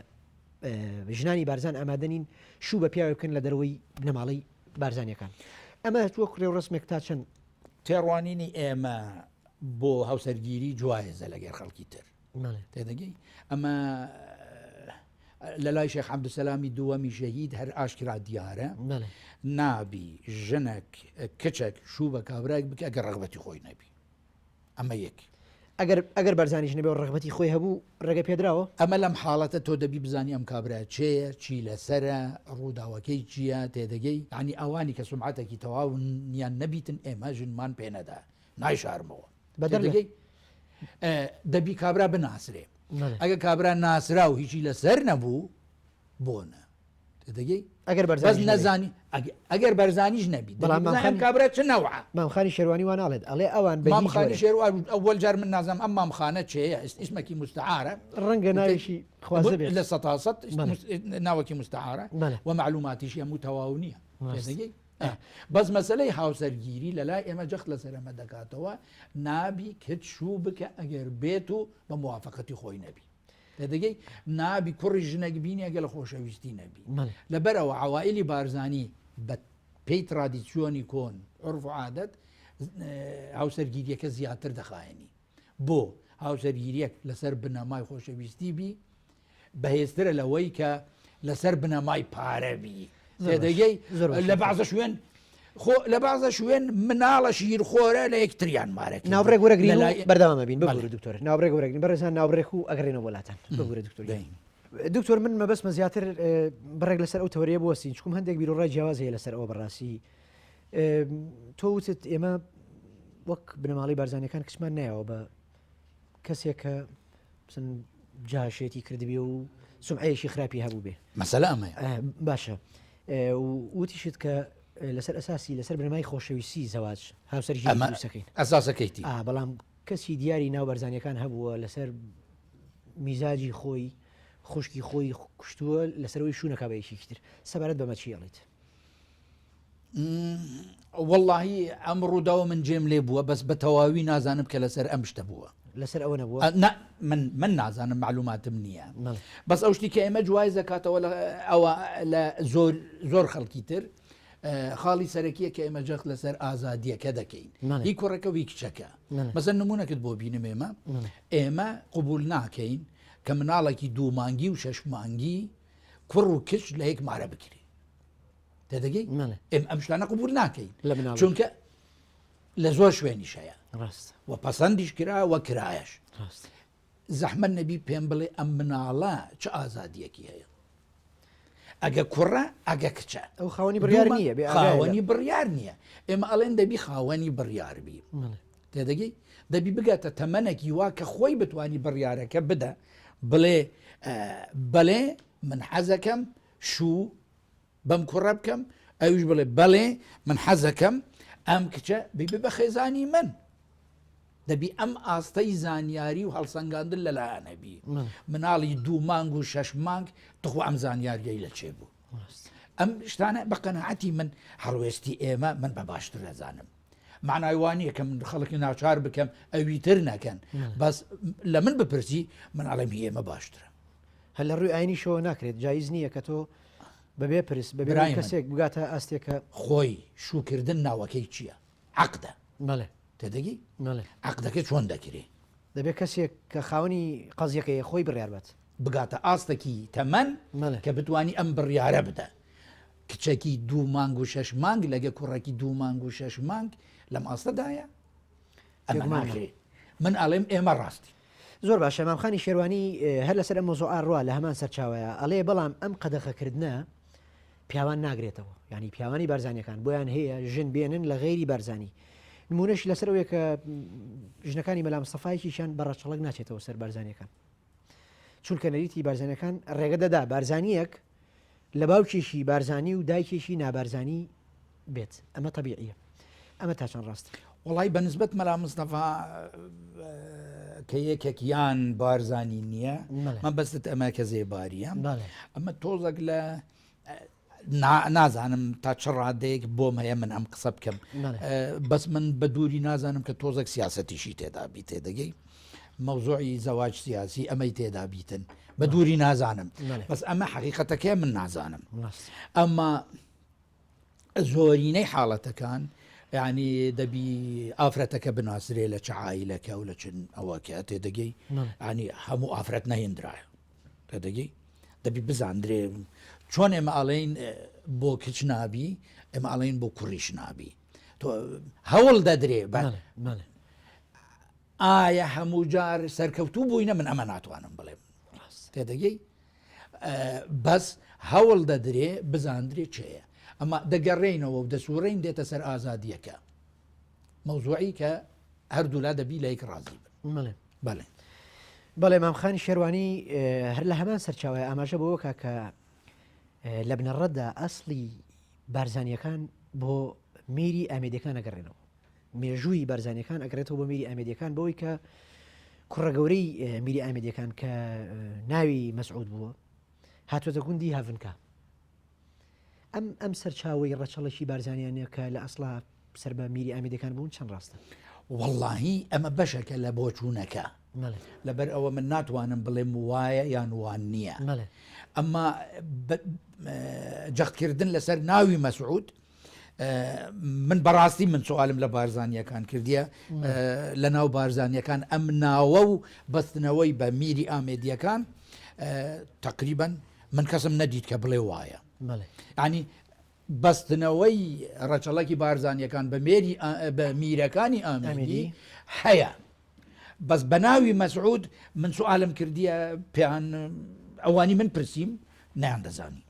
ژنانی بارزان ئامادەنین شوو بە پیاوە بکەن لە دەروەی بنەماڵەی بارزانیەکان ئەمە تووە کوڕێ و ڕسمێک تا چەند تێڕوانینی ئێمە بۆ هاوسەرگیری جوایزە لەگەر خەڵکی تر تێدەگەی ئەمە لە لای شێخ عەبدولسەلامی دووەمی شەهید هەر ئاشکرا دیارە نابی ژنێک کچێک شوو بە کابراایك بکە ئەگەر ڕغبەتی خۆی نەبی ئەمە یەک ئەگەر بەرزانیش نەبێ و ڕغبەتی خۆی هەبوو ڕێگە پێدراوە ئەمە لەم حاڵەتە تۆ دەبی بزانی ئەم کابرا چێە چی لەسرە ڕووداوەکەی چییە تێدەگەی ینی ئەوانی کە سومعەتێکی تەواو نیان نەبیتن ئێمە ژنمان پێنەدا نایشارمەوە بەدەرگەی دەبی کابرا بناسرێ ئەگە کابرا ناسرا و هیچی لەسەر نەبوو بۆنە تێدەگەی ئەگەر بەرزانیش نەبی بەڵام کابرا چ نەوە مامخانی شێوانی وان ناڵێت ئەڵێ ئەوان مامخانی شێوان ئەوەل جار من نازانم ئەم مامخانە چێە ئیسمێکی مستعارە ڕەنگە ناویشی خوازە بێت لە سەتاسەد ناوەکی مستعارە و معلوماتیشی هەموو تەواو نییە تێدەگەی بەس مەسلەی هاوسەرگیری لە لای ئێمە جەخت لەسەر ئەمە دەکاتەوە نابی کت شوو بکە ئەگەر بێت و بە موافقەتی خۆی نەبی دەدەگەی نابی کوڕی ژنێک بینی ئەگە لە خۆشەویستی نەبی لەبەرەوە عەوائلی بارزانی بە پێی ترادیسیۆنی کۆن عورف و عادەت هاوسەرگیریەکە زیاتر دەخایەنی بۆ هاوسەرگیریەک لەسەر بنەمای خۆشەویستی بی بەهێزترە لەوەی کە لەسەر بنەمای پارە بی تێدەگەی لە بەعزە شوێن لە بازە شوێن مناڵە شیر خۆرە لە یەکتریان مارەکە ناوڕێک وەرەگرین بەردەوامە بین بگورە دکتۆر ناوڕێک وەرەگرین بەڕێزان ناوڕێک و ئەگەڕێنەوە وڵاتان بگورە دکتۆر دکتۆر من مەبەستمە زیاتر بڕێک لەسەر ئەو تەوەریە بوەستین چکم هەندێک بیرۆڕای جیاواز هەیە لەسەر ئەوە بەڕاستی تۆ وتت ئێمە وەک بنەماڵی بارزانەکان کچمان نایەوە بە کەسێک کە جاشێتی کردبێ و سمعەیەشی خراپی هەبوو بێ مەسەلە ئەمە باشە وتیشت کە لەسەر ئەساسی لەسەر بنەمای خۆشەویستی زەواج هاوسەرژی سەکەین ئەساسەکەیتی بەڵام کەسی دیاری ناو بەرزانیەکان هەبووە لەسەر میزاجی خۆی خوشکی خۆی کوشتووە لەسەرەوەی شوونەکە بەیەکی تر سەبارەت بەمە چی ئەڵێت واللهی ئەم ڕووداوە من جێم لێ بووە بەس بە تەواوی نازانم کە لەسەر ئەم شتە بووە لەسەر ئەوە نەبووە من نازانم معلوماتم نییە بەس ئەو شتی کە ئێمە جوای دەکاتەوە ئەوە لە زۆر خەڵکی تر خاڵی سەرەکیە کە ئێمە جەخت لەسەر ئازادیەکە دەکەین هی کوڕەکە وی کچەکە مەسەن نمونەکەت بۆ بینم ئێمە قبول ناکەین کە مناڵێکی 2 مانگی و 6 مانگی کوڕ و کچ لە یەک مارە بکرێ تێدەگەی ئەم شتانە قبول ناکەین چونکە لە زۆر شوێنیش هەیە و پەسەندیش کرا وە کرایەش زەحمەت نەبی پێم بڵێ ئەم مناڵە چه ئازادیەکی هەیە ئەگە کوڕە ئەگە کچە ئەو خاوەنی بڕیار نییە خاوەنی بڕیار نییە ئێمە ئەڵێن دەبی خاوەنی بڕیاربی تێدەگەی دەبی بگاتە تەمەنێکی وا کە خۆی بتوانی بڕیارەکە بدە بڵێ من حەزەکەم شوو بەم کوڕە بکەم ئەویش بڵێ بەڵێ من حەزەکەم ئەم کچە بیبێ بە خێزانی من دەبی ئەم ئاستەی زانیاری و هەڵسەنگاندن لەلایەنەبی مناڵی 2 مانگ و 6 مانگ تخوا ئەم زانیاریەی لە چێ بوو ئەم شتانە بە قەنەعەتی من هەڵوێستی ئێمە من بە باشتر دەزانم معنای وانییە کە من خەڵکی ناچار بکەم ئەوی تر نەکەن بەس لە من بپرسی من ئەڵێمی ئێمە باشترە هەل لە ڕووی ئاینی شەوە ناکرێت جایز نییە کە تۆ بەبێ پرس بەبێ کەسێک بگاتە ئاستێکە خۆی شوکردن ناوەکەی چییە عەقدە بەڵێ تێدەگی عەقدەکە چۆن دەکرێ دەبێت کەسێک کە خاوەنی قەزیەکەی خۆی بڕیار بێت بگاتە ئاستێکی تەمەن کە بتانی ئەم بڕیارە بدە کچێکی 2 مانگ و 6 مانگ لەگە کوڕێکی 2 مانگ و 6 مانگ لەم ئاستەدایە ئەمە ناکرێت من ئەڵێم ئێمە ڕاستی زۆر باشە مامخانی شێوانی هەر لەسەر ئەم مۆزوع ڕوا لە هەمان سەرچاوەیە ئەڵێ بەڵام ئەم قەدەخەکردنە پیاوان ناگرێتەوە ینی پیاوانی بارزانیەکان بۆیان هەیە ژن بێنن لە غێری بارزانی نمونەش لەسەر ئەوەیە کە ژنەکانی مەلا مستەفایەکیشان بەڕەچەڵک ناچێتەوە سەر بارزانیەکان چونکە نەریتی بارزانەکان ڕێگە دەدا بارزانیەک لە باوکێشی بارزانی و دایکێشی نابارزانی بێت ئەمە تەبیعیە ئەمە تا چەند ڕاست وڵی بەنسبەت مەلا مستەفا کە یەکێکیان بارزانی نییە من بەستت ئەمە کە زێباریە ئەمە تۆزێک لە نازانم تا چ ڕادەیەک بۆم هەیە من ئەم قسە بکەم بەس من بە دووری نازانم کە تۆزێک سیاسەتیشی تێدا بی تێدەگەی مەوزوعی زەواج سیاسی ئەمەی تێدا بیتن بە دووری نازانم بەس ئەمە حقیقەتەکە من نازانم ئەمە زۆرینەی حاڵەتەکان یعنی دەبی ئافرەتەکە بناسرێ لە چ عائیلەکە و لە چن ئەوەکە تێدەگەی ینی هەموو ئافرەت نەهێنرایە تێدەگەی دەبی بزاندرێ چۆن ئێمە ئەڵێن بۆ کچ نابی ئێمە ئەڵێن بۆ کوڕیش نابی تۆ هەوڵ دەدرێ ئایا هەموو جار سەرکەوتوو بووینە من ئەمە ناتوانم بڵێم تێدەگەی بەس هەوڵ دەدرێ بزاندرێ چێە ئەمە دەگەڕێینەوە و دەسوڕین دێتە سەر ئازادیەکە مەوزوعی کە هەردوو لا دەبی لە یەک ڕازی بن بەڵێ مامخانی شێوانی هەر لە هەمان سەرچاوی ئاماژە بۆ کە لە بنەڕەتدا ئەسڵی بارزانیەکان بۆ میری ئامێدیەکان ئەگەڕێنەوە مێژووی بارزانیەکان ئەگرێتەوە بۆ میری ئامێدیەکان بەوەی کە کوڕە گەورەی میری ئامێدیەکان کە ناوی مەسعود بووە هاتوۆتە گوندی هاڤنکە ئەم سەرچاوی ڕەچەڵەکی بارزانیانە کە لە ئەسڵا سەر بە میری ئامێدیەکان بوون چەند ڕاستە واللهی ئەمە بەشەکە لە بۆچوونەکە لەبەر ئەوە من ناتوانم بڵێم وایە یان وان نییە ئەمما جەختکردن لەسەر ناوی مەسعود من بەڕاستی من سوالم لە بارزانیەکان کردیە لە ناو بارزانیەکان ئەم ناوە و بەستنەوەی بە میری ئامێدیەکان تقریبا من کەسم نەدیت کە بڵێ وایە ینی بەستنەوەی ڕەچەڵکی بارزانیەکان بە میرەکانی ئامێری هەیە. بەس بە ناوی مەسعود من سوالم کردیە پێیان ئەوانی من پرسییم نیان دەزانی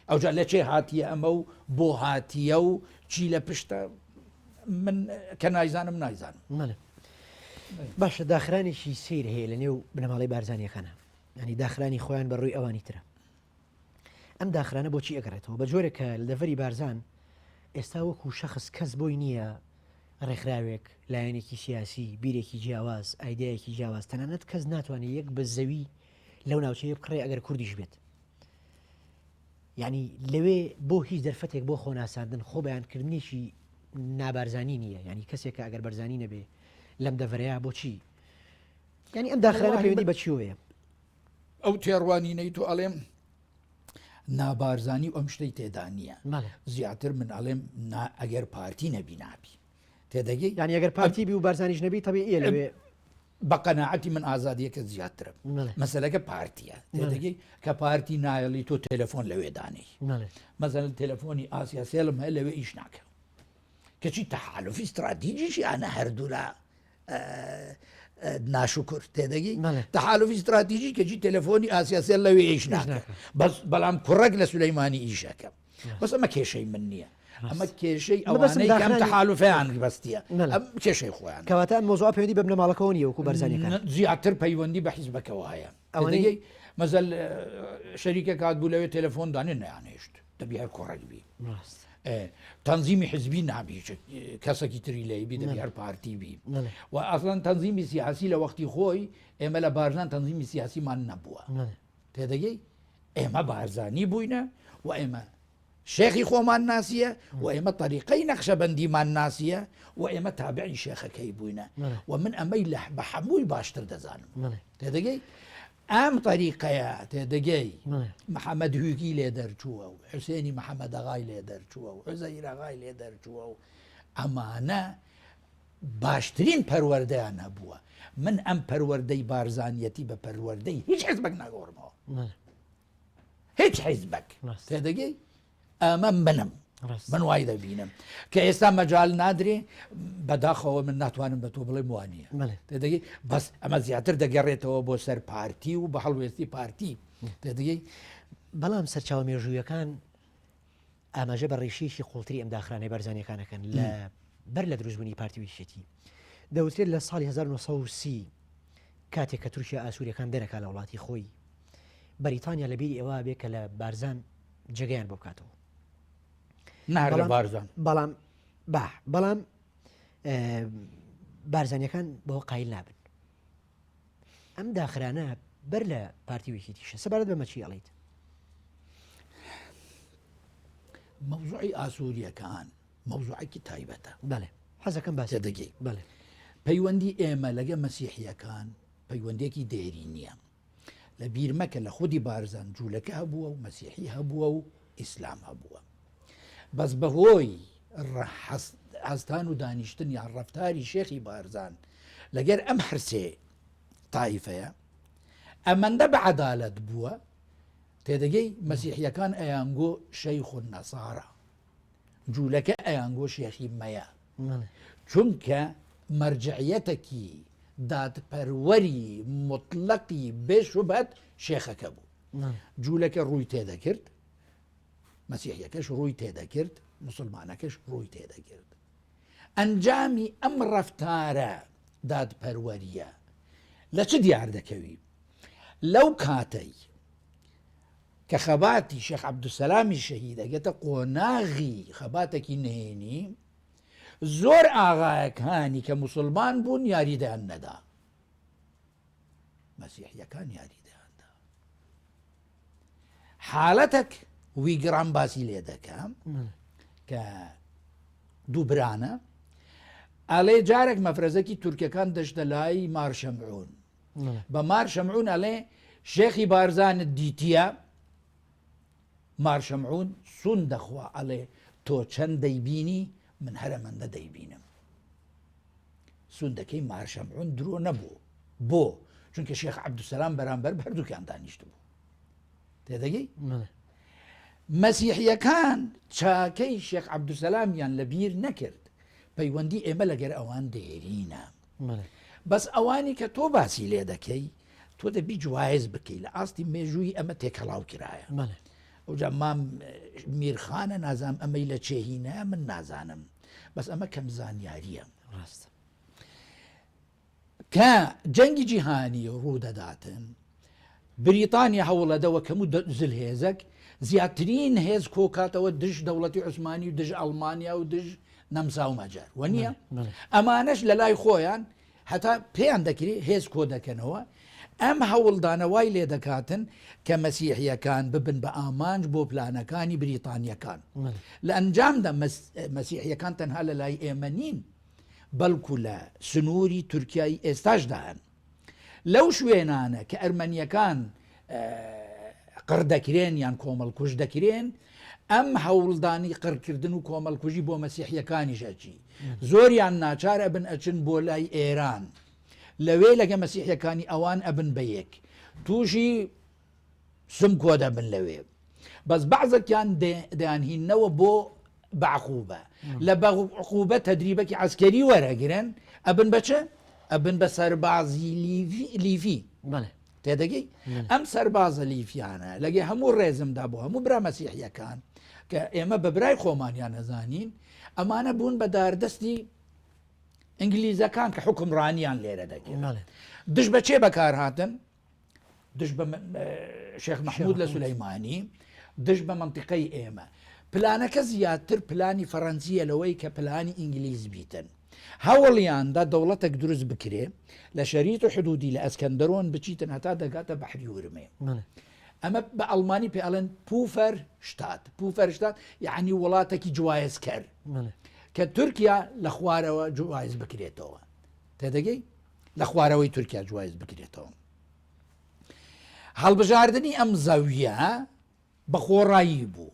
ئەوجا لە چێ هاتیە ئەمە و بۆ هاتیە و چی لە پشتە من کە نایزانم نایزانم. باشە داخرانێکی سیر هەیە لە نێو بنەماڵی بارزانیەکانە، ینی داخرانی خۆیان بەڕووی ئەوانی ترە. ئەم داخرانە بۆچی ئەگەڕێتەوە بە جۆرێکە لە دەڤەری بارزان ئێستا وەکو شەخص کەس بۆی نییە ڕێکخراوێک لایەنێکی سیاسی بیرێکی جیاواز ئایدایەکی جیاواز تەنانەت کەس ناتوانێت یەک بە زەوی لەو ناوچەیە بکڕێ ئەگەر کوردیش بێت. یعنی لەوێ بۆ هیچ دەرفەتێک بۆ خۆناساندن خۆ بەیانکردنیشی نابارزانی نییە، ینی کەسێکە ئەگەر بەرزانی نەبێ لەم دەڤەرەیە بۆچی، ینی ئەم داخرانە پەیوەندی بەچیوەیە ئەو تێڕوانینەی تۆ ئەڵێم نابارزانی و ئەم شتەی تێدا نییە زیاتر من ئەڵێم ئەگەر پارتی نەبی نابی تێدەگەی، ینی ئەگەر پارتی بی و بارزانیش نەبی تەبیعیە لەوێ بە قەناعەتی من ئازادیەکە زیاترم مەسەلەکە پارتیە تێدەگەی کە پارتی نایەڵی تۆ تەلەفۆن لەوێ دانەی مەزەن تەلەفۆنی ئاسیا سێڵم هەیە لەوێ ئیش ناکە کەچی تەحالوفی استراتیجیشی ئەنە هەردوو لە ناشکر تێدەگەی تەحالوفی استراتیژی کەچی تەلەفۆنی ئاسیا سێڵ لەوێ ئیش ناکە بەڵام کوڕێک لە سولەیمانی ئیشەکە بەس ئەمە کێشەی من نییە ئەمە کێشەی ئەوانەی کەم تەحالوفیان بەستیە ئەم کێشەی خۆیان کەواتە مۆزوع پەیوەندی بە بنەماڵەکەەوە نیە وەکو بەرزانیەکان زیاتر پەیوەندی بە حیزبەکەەوە هەیە ئەوەی مەزەل شەریکە کات بوو لەوێ تەلەفۆن دانێ نەیانێشت دەبی هەر کوڕێک بی تەنزیمی حزبی نابی کەسێکی تری لەیبی دەبی هەر پارتی بی و ئەسڵەن تەنزیمی سیاسی لە وەختی خۆی ئێمە لە بارزان تەنزیمی سیاسیمان نەبووە تێدەگەی ئێمە بارزانی بووینە و ئێمە شێخی خۆمان ناسیە و ئێمە طریقەی نەخشەبەندیمان ناسیە و ئێمە تابعی شێخەکەی بووینە و من ئەمەی لە بە هەمووی باشتر دەزانم تێدەگەی ئەم طریقەیە تێدەگەی محەممەد هوگی لێ دەرچووە و حوسێنی محەممەد ئەغای لێ دەرچووە و عزەیرەغای لێ دەرچووە و ئەمانە باشترین پەروەردەیان هەبووە. من ئەم پەروەردەی بارزانیەتی بە پەروەردەی هیچ حیزبێک ناگۆڕمەوە هیچ حیزبێک تێدەگەی ئەمە منم من وای دەبینم کە ئێستا مەجال نادرێ بەداخەوە من ناتوانم بە تۆ بڵێ وانە تێدەگەی بەس ئەمە زیاتر دەگەڕێتەوە بۆ سەر پارتی و بە هەڵوێستی پارتی تێدەگەی بەڵام سەرچاو مێژوویەکان ئاماژە بە ڕێشیشی قوڵتری ئەم داخرانەی بەرزانیەکانەکەن لە بەر لە دروستبوونی پارتی ویشێتی دەوترێت لە ساڵی 1930 کاتێک کە تورکیا ئاسووریەکان دەرەکا لە وڵاتی خۆی بەریتانیا لە بیری ئێوە بێ کە لە بارزان جێگەیان بۆ بکاتەوە بەڵام بارزانیەکان بۆ قایل نابن. ئەم داخرانە بەر لە پارتی ویکیتیشە سەبارەت بەمە چی ئەڵیت؟ مەوزوعی ئاسووریەکان مەوزوعێکی تایبەتە بەڵێ حەزەکەم باسی دەگەی بەڵێ پەیوەندی ئێمە لەگە مەسیحیەکان پەیوەندێکی دێری نییە لە بیرمەکە لە خودی بارزان جوولەکە هەبووە و مەسیحی هەبووە و ئیسلام هەبووە بەس بەهۆی هەستان و دانیشتن یان ڕەفتاری شێخی بارزان لەگەر ئەم هەرسێ تایفەیە ئەمەندە بە عەدالەت بووە تێدەگەی مەسیحیەکان ئەیانگۆ شەیخ و نەسارە جوولەکە ئەیانگۆ شێخی مەیە چونکە مەرجعیەتێکی دادپەروەری مطلقی بێشوبەت شێخەکە بوو جوولەکە ڕووی تێدەکرد مەسیحیەکەش ڕووی تێدەکرد مسلمانەکەش ڕووی تێدەکرد ئەنجامی ئەم ڕەفتارە دادپەروەریە لە چ دیار دەکەوی لەو کاتەی کە خەباتی شێخ عەبدوسەلامی شەهید ئەگەتە قۆناغی خەباتێکی نهێنی زۆر ئاغایەکانی کە موسڵمان بوون یاریدەیان نەدا مەسیحیەکان یاریدەیاندا حاڵەتێک ویگرام باسی لێ دەکەم کە دوو برانە ئەڵێ جارێک مەفرەزەکی تورکەکان دەشتە لای مارشەمعون بە مارشەمعون ئەڵێ شێخی بارزانت دیتیە مارشەمعون سون دەخوا ئەڵێ تۆ چەند دەیبینی من هەرەمەندە دەیبینم سوندەکەی مارشەمعون درۆ نەبوو بۆ چونکە شێخ عەبدوسەلام بەرامبەر هەردووکیان دانیشت بوو تێدەگەی مەسیحیەکان چاکەی شێخ عەبدولسەلامیان لەبیر نەکرد پەیوەندی ئێمە لەگەر ئەوان دێرینە بەس ئەوانی کە تۆ باسی لێ دەکەی تۆ دەبی جوایز بکەی لە ئاستی مێژووی ئەمە تێکەڵاو کرایە ئەوجا مام میرخانە نازانم ئەمەی لە چێهینە من نازانم بەس ئەمە کەم زانیاریە ڕاستە کە جەنگی جیهانی ڕوو دەداتن بریتانیا هەوڵەدەوە کەم و زلهێزەك زیاترین هێز کۆکاتەوە دژ دەوڵەتی عوسمانی و دژ ئەڵمانیا و دژ نەمسا و مەجار وە نییە ئەمانەش لە لای خۆیان هەتا پێیان دەکری هێز کۆ دەکەنەوە ئەم هەوڵدانەوای لێ دەکاتن کە مەسیحیەکان ببن بە ئامانج بۆ پلانەکانی بریتانیەکان لە ئەنجامدا مەسیحیەکان تەنها لە لای ئێمە نین بەڵکو لە سنووری تورکیای ئێستاشدان لەو شوێنانە کە ئەرمەنیەکان قڕدەکرێن یان کۆمەڵکوژ دەکرێن ئەم هەوڵدانی قڕکردن و کۆمەڵکوژی بۆ مەسیحیەکانی ژەچی زۆریان ناچارە بن ئەچن بۆ لای ئێران لەوێ لەگە مەسیحیەکانی ئەوان ئەبن بە یەک تووشی سم کۆ دەبن لەوێ بەس بەعزێکیان دەیانهینەوە بۆ بەعقوبە لە بەعقوبە تەدریبەکی عەسکەری وەرەگرن ئەبن بەچە ئەبن بە سەربازی لیڤی تێدەگەی ئەم سەربازە لیڤیانە لەگەی هەموو ڕێزمدا بۆ هەموو برا مەسیحیەکان کە ئێمە بە برای خۆمانیان نەزانین ئەمانە بوون بە داردەستی ئینگلیزەکان کە حکمڕانیان لێرە دەکەن دژ بە چێ بەکار هاتن دژ بە شێخ مەحموود لە سولەیمانی دژ بە منتیقەی ئێمە پلانەکە زیاتر پلانی فەڕەنسیە لەوەی کە پلانی ئینگلیز بیتن هەوڵیاندا دەوڵەتێک دروست بکرێ لە شەریت و حدودی لە ئەسکەندەرۆن بچیتن هەتا دەگاتە بەحری ورمێ ئەمە بە ئەڵمانی پێ ئەڵێن پوفەر شتات یعنی وڵاتێکی جوایزکەر کە تورکیا لە خوارەوە جوایز بکرێتەوە تێدەگەی لە خوارەوەی تورکیا جوایز بکرێتەوە هەڵبژاردننی ئەم زەویە بە خۆڕایی بوو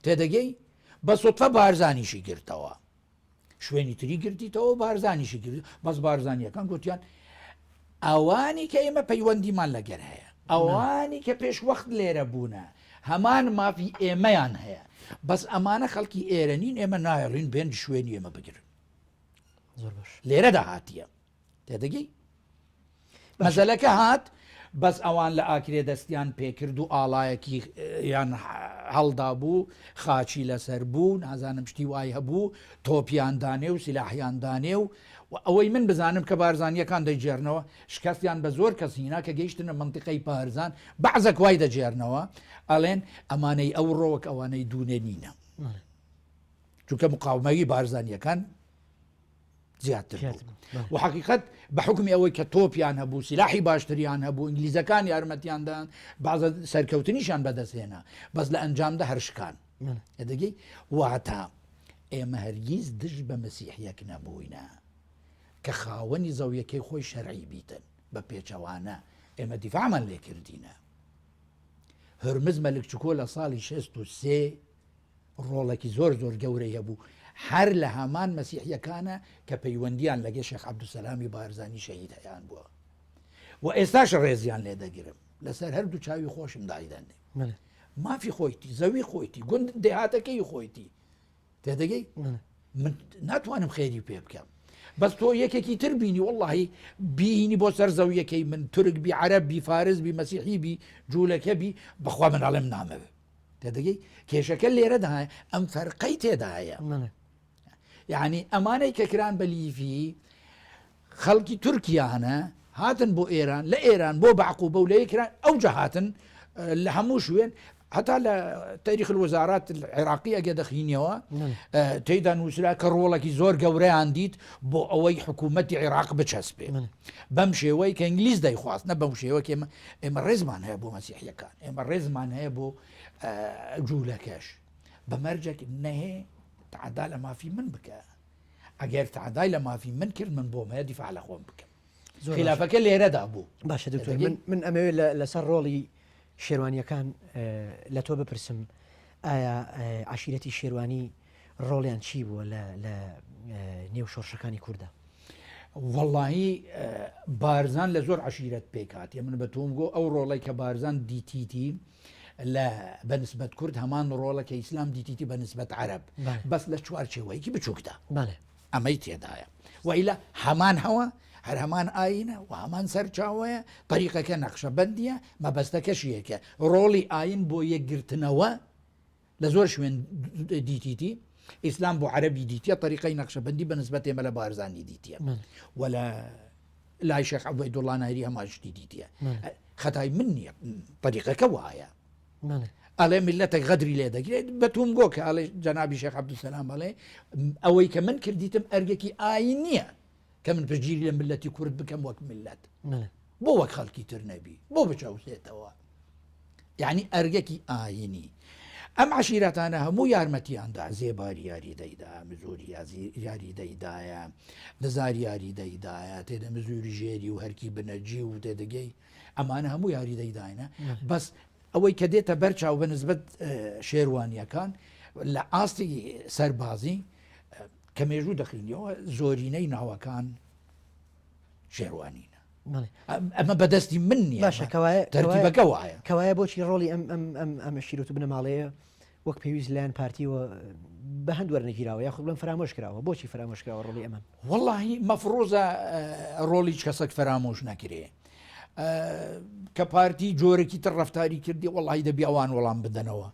تێدەگەی بە سوتفە بارزانیشی گرتەوە شوێنی تری گرتیتەوە بارزانیشی گرت بەس بارزانیەکان گوتیان ئەوانی کە ئێمە پەیوەندیمان لەگەر هەیە ئەوانی کە پێش وەخت لێرە بوونە هەمان مافی ئێمەیان هەیە بەس ئەمانە خەڵکی ئێرەنین ئێمە نایڕین بێن شوێنی ئێمە بگرن لێرە داهاتیە تێدەگەی مەزەلەکە هات بەس ئەوان لە ئاکرێ دەستیان پێکرد و ئاڵایەکی یان هەڵدا بوو خاچی لەسەر بوو نازانم شتی وای هەبوو تۆپیاندانێ و سیلاحیاندانێ و ئەوەی من بزانم کە بارزانیەکان دەیجێرنەوە شکستیان بە زۆر کەسینا کە گەیشتنە منتیقەی پارزان بەعزەک وای دەجێرنەوە ئەڵێن ئەمانەی ئەو ڕۆوەک ئەوانەی دوونێ نینە چونکە مقاومەوی بارزانیەکان زیاتر و حقیقت بە حکمی ئەوەی کە تۆپیان هەبوو سیلاحی باشتریان هەبوو ئینگلیزەکان یارمەتیاندان بەعزە سەرکەوتنیشان بەدەستێنا بەس لە ئەنجامدا هەرشکان دەگەی واتە ئێمە هەرگیز دژ بە مەسیحیەک نەبووینە کە خاوەنی زەویەکەی خۆی شەرعی بیتن بە پێچەوانە ئێمە دیفاعمان لێ کردینە هەرمز مەلکچکۆ لە ساڵی 63 ڕۆڵێکی زۆر گەورەی هەبوو هەر لە هەمان مەسیحیەکانە کە پەیوەندیان لەگە شێخ عەبدولسەلامی بارزانی شەهید هەیان بووە و ئێستاش ڕێزیان لێ دەگرم لەسەر هەردوو چاوی خۆشم دایدەنێ مافی خۆیتی زەوی خۆیتی گوند دێهاتەکەی خۆیتی تێدەگەی من ناتوانم خێری پێ بکەم بەس تۆ یەکێکی تر بینی وەڵڵاهی بینی بۆ سەر زەویەکەی من تورک بی عەرەب بی فارس بی مەسیحی بی جوولەکە بی بەخوا من ئەڵێم نامەوێ تێدەگەی کێشەکە لێرەدا ئەم فەرقەی تێدایە یعنی ئەمانەی کە کران بە لیڤی خەڵکی تورکیانە هاتن بۆ ئێران لە ئێران بۆ بەعقوبە و لە یەکران ئەو جەهاتن لە هەموو شوێن هەتا لە تاریخ الوەزارات عێراقی ئەگە دەخینەوە تێیدا نووسرا کە ڕۆڵێکی زۆر گەورەیان دیت بۆ ئەوەی حکوومەتی عێراق بچەسبێ بەم شێوەی کە ئینگلیز دەیخواست نە بەم شێوە ئێمە ڕێزمان هەیە بۆ مەسیحیەکان ئێمە ڕێزمان هەیە بۆ جوولەکەش بەمەرجێک نەهێ تعدا لە مافی من بکە ئەگەر تعدای لە مافی من کرد من بۆ مەیە دیفاع لە خۆم بکەم خلافەکە لێرەدا بوو باشە دکتۆر من ئەمەوێت لەسەر ڕۆڵی شێوانیەکان لە تۆ بپرسم ئایا عشیرەتی شێوانی ڕۆڵیان چی بووە لە نێو شۆڕشەکانی کووردە وەڵڵاهی بارزان لە زۆر عشیرەت پێکات من بە تۆم گۆ ئەو ڕۆڵی کە بارزان دیتیتی لا بنسبة كرد همان رولة كإسلام ديتيتي بنسبة عرب بس لشوار شويكي بتشوكدا أما يتيدايا وإلا همان هوا هر همان آينة وهمان سرچاوية طريقة كنقشة بندية ما بستكشيك رولي آين بو يقرتنوا لزور شوين ديتيتي إسلام بو عربي ديتيا طريقة نقشة بندي بنسبة ملا بارزاني ديتيا ولا لا شيخ عبيد الله نهري ما اشتي ديتيا خطاي مني طريقة كوايا على ملتك غدري ليدك بتوم جوك على جنابي شيخ عبد السلام عليه أوي كمن كرديتم أرجكي آينية كمن بجيري ملتي كرد بكم وك ملت بو وك خلقي ترنبي بو بشاوسيتوا يعني أرجكي آيني أم عشيرتانا همو يارمتي عندها زيباري ياري دايدا مزوري ياري دايدا نزاري ياري دايدا تيدا مزوري جيري وهركي بنجي وتيدا جي أما أنا همو ياري دايداينا بس أوي كديتا برشا وبنسبة شيروانيا كان لعاستي سربازي كميجو دخينيو زوريني ناوا كان شيروانينا اما بدستي مني باشا ترتيبه كوايا كوايا بوشي رولي ام الشيروت بن ماليه وەک پێویست لایەن پارتیوە بە هەند وەرنەگیراوە یاخود بڵێم فرامۆش کراوە بۆچی فرامۆش کراوە ڕۆڵی ئەمان والله مەفرۆزە ڕۆڵی کەسێک فرامۆش نەکرێ کە پارتی جۆرەی تر ڕەفتاری کردی والله دەبی ئەوان وەڵام بدەنەوە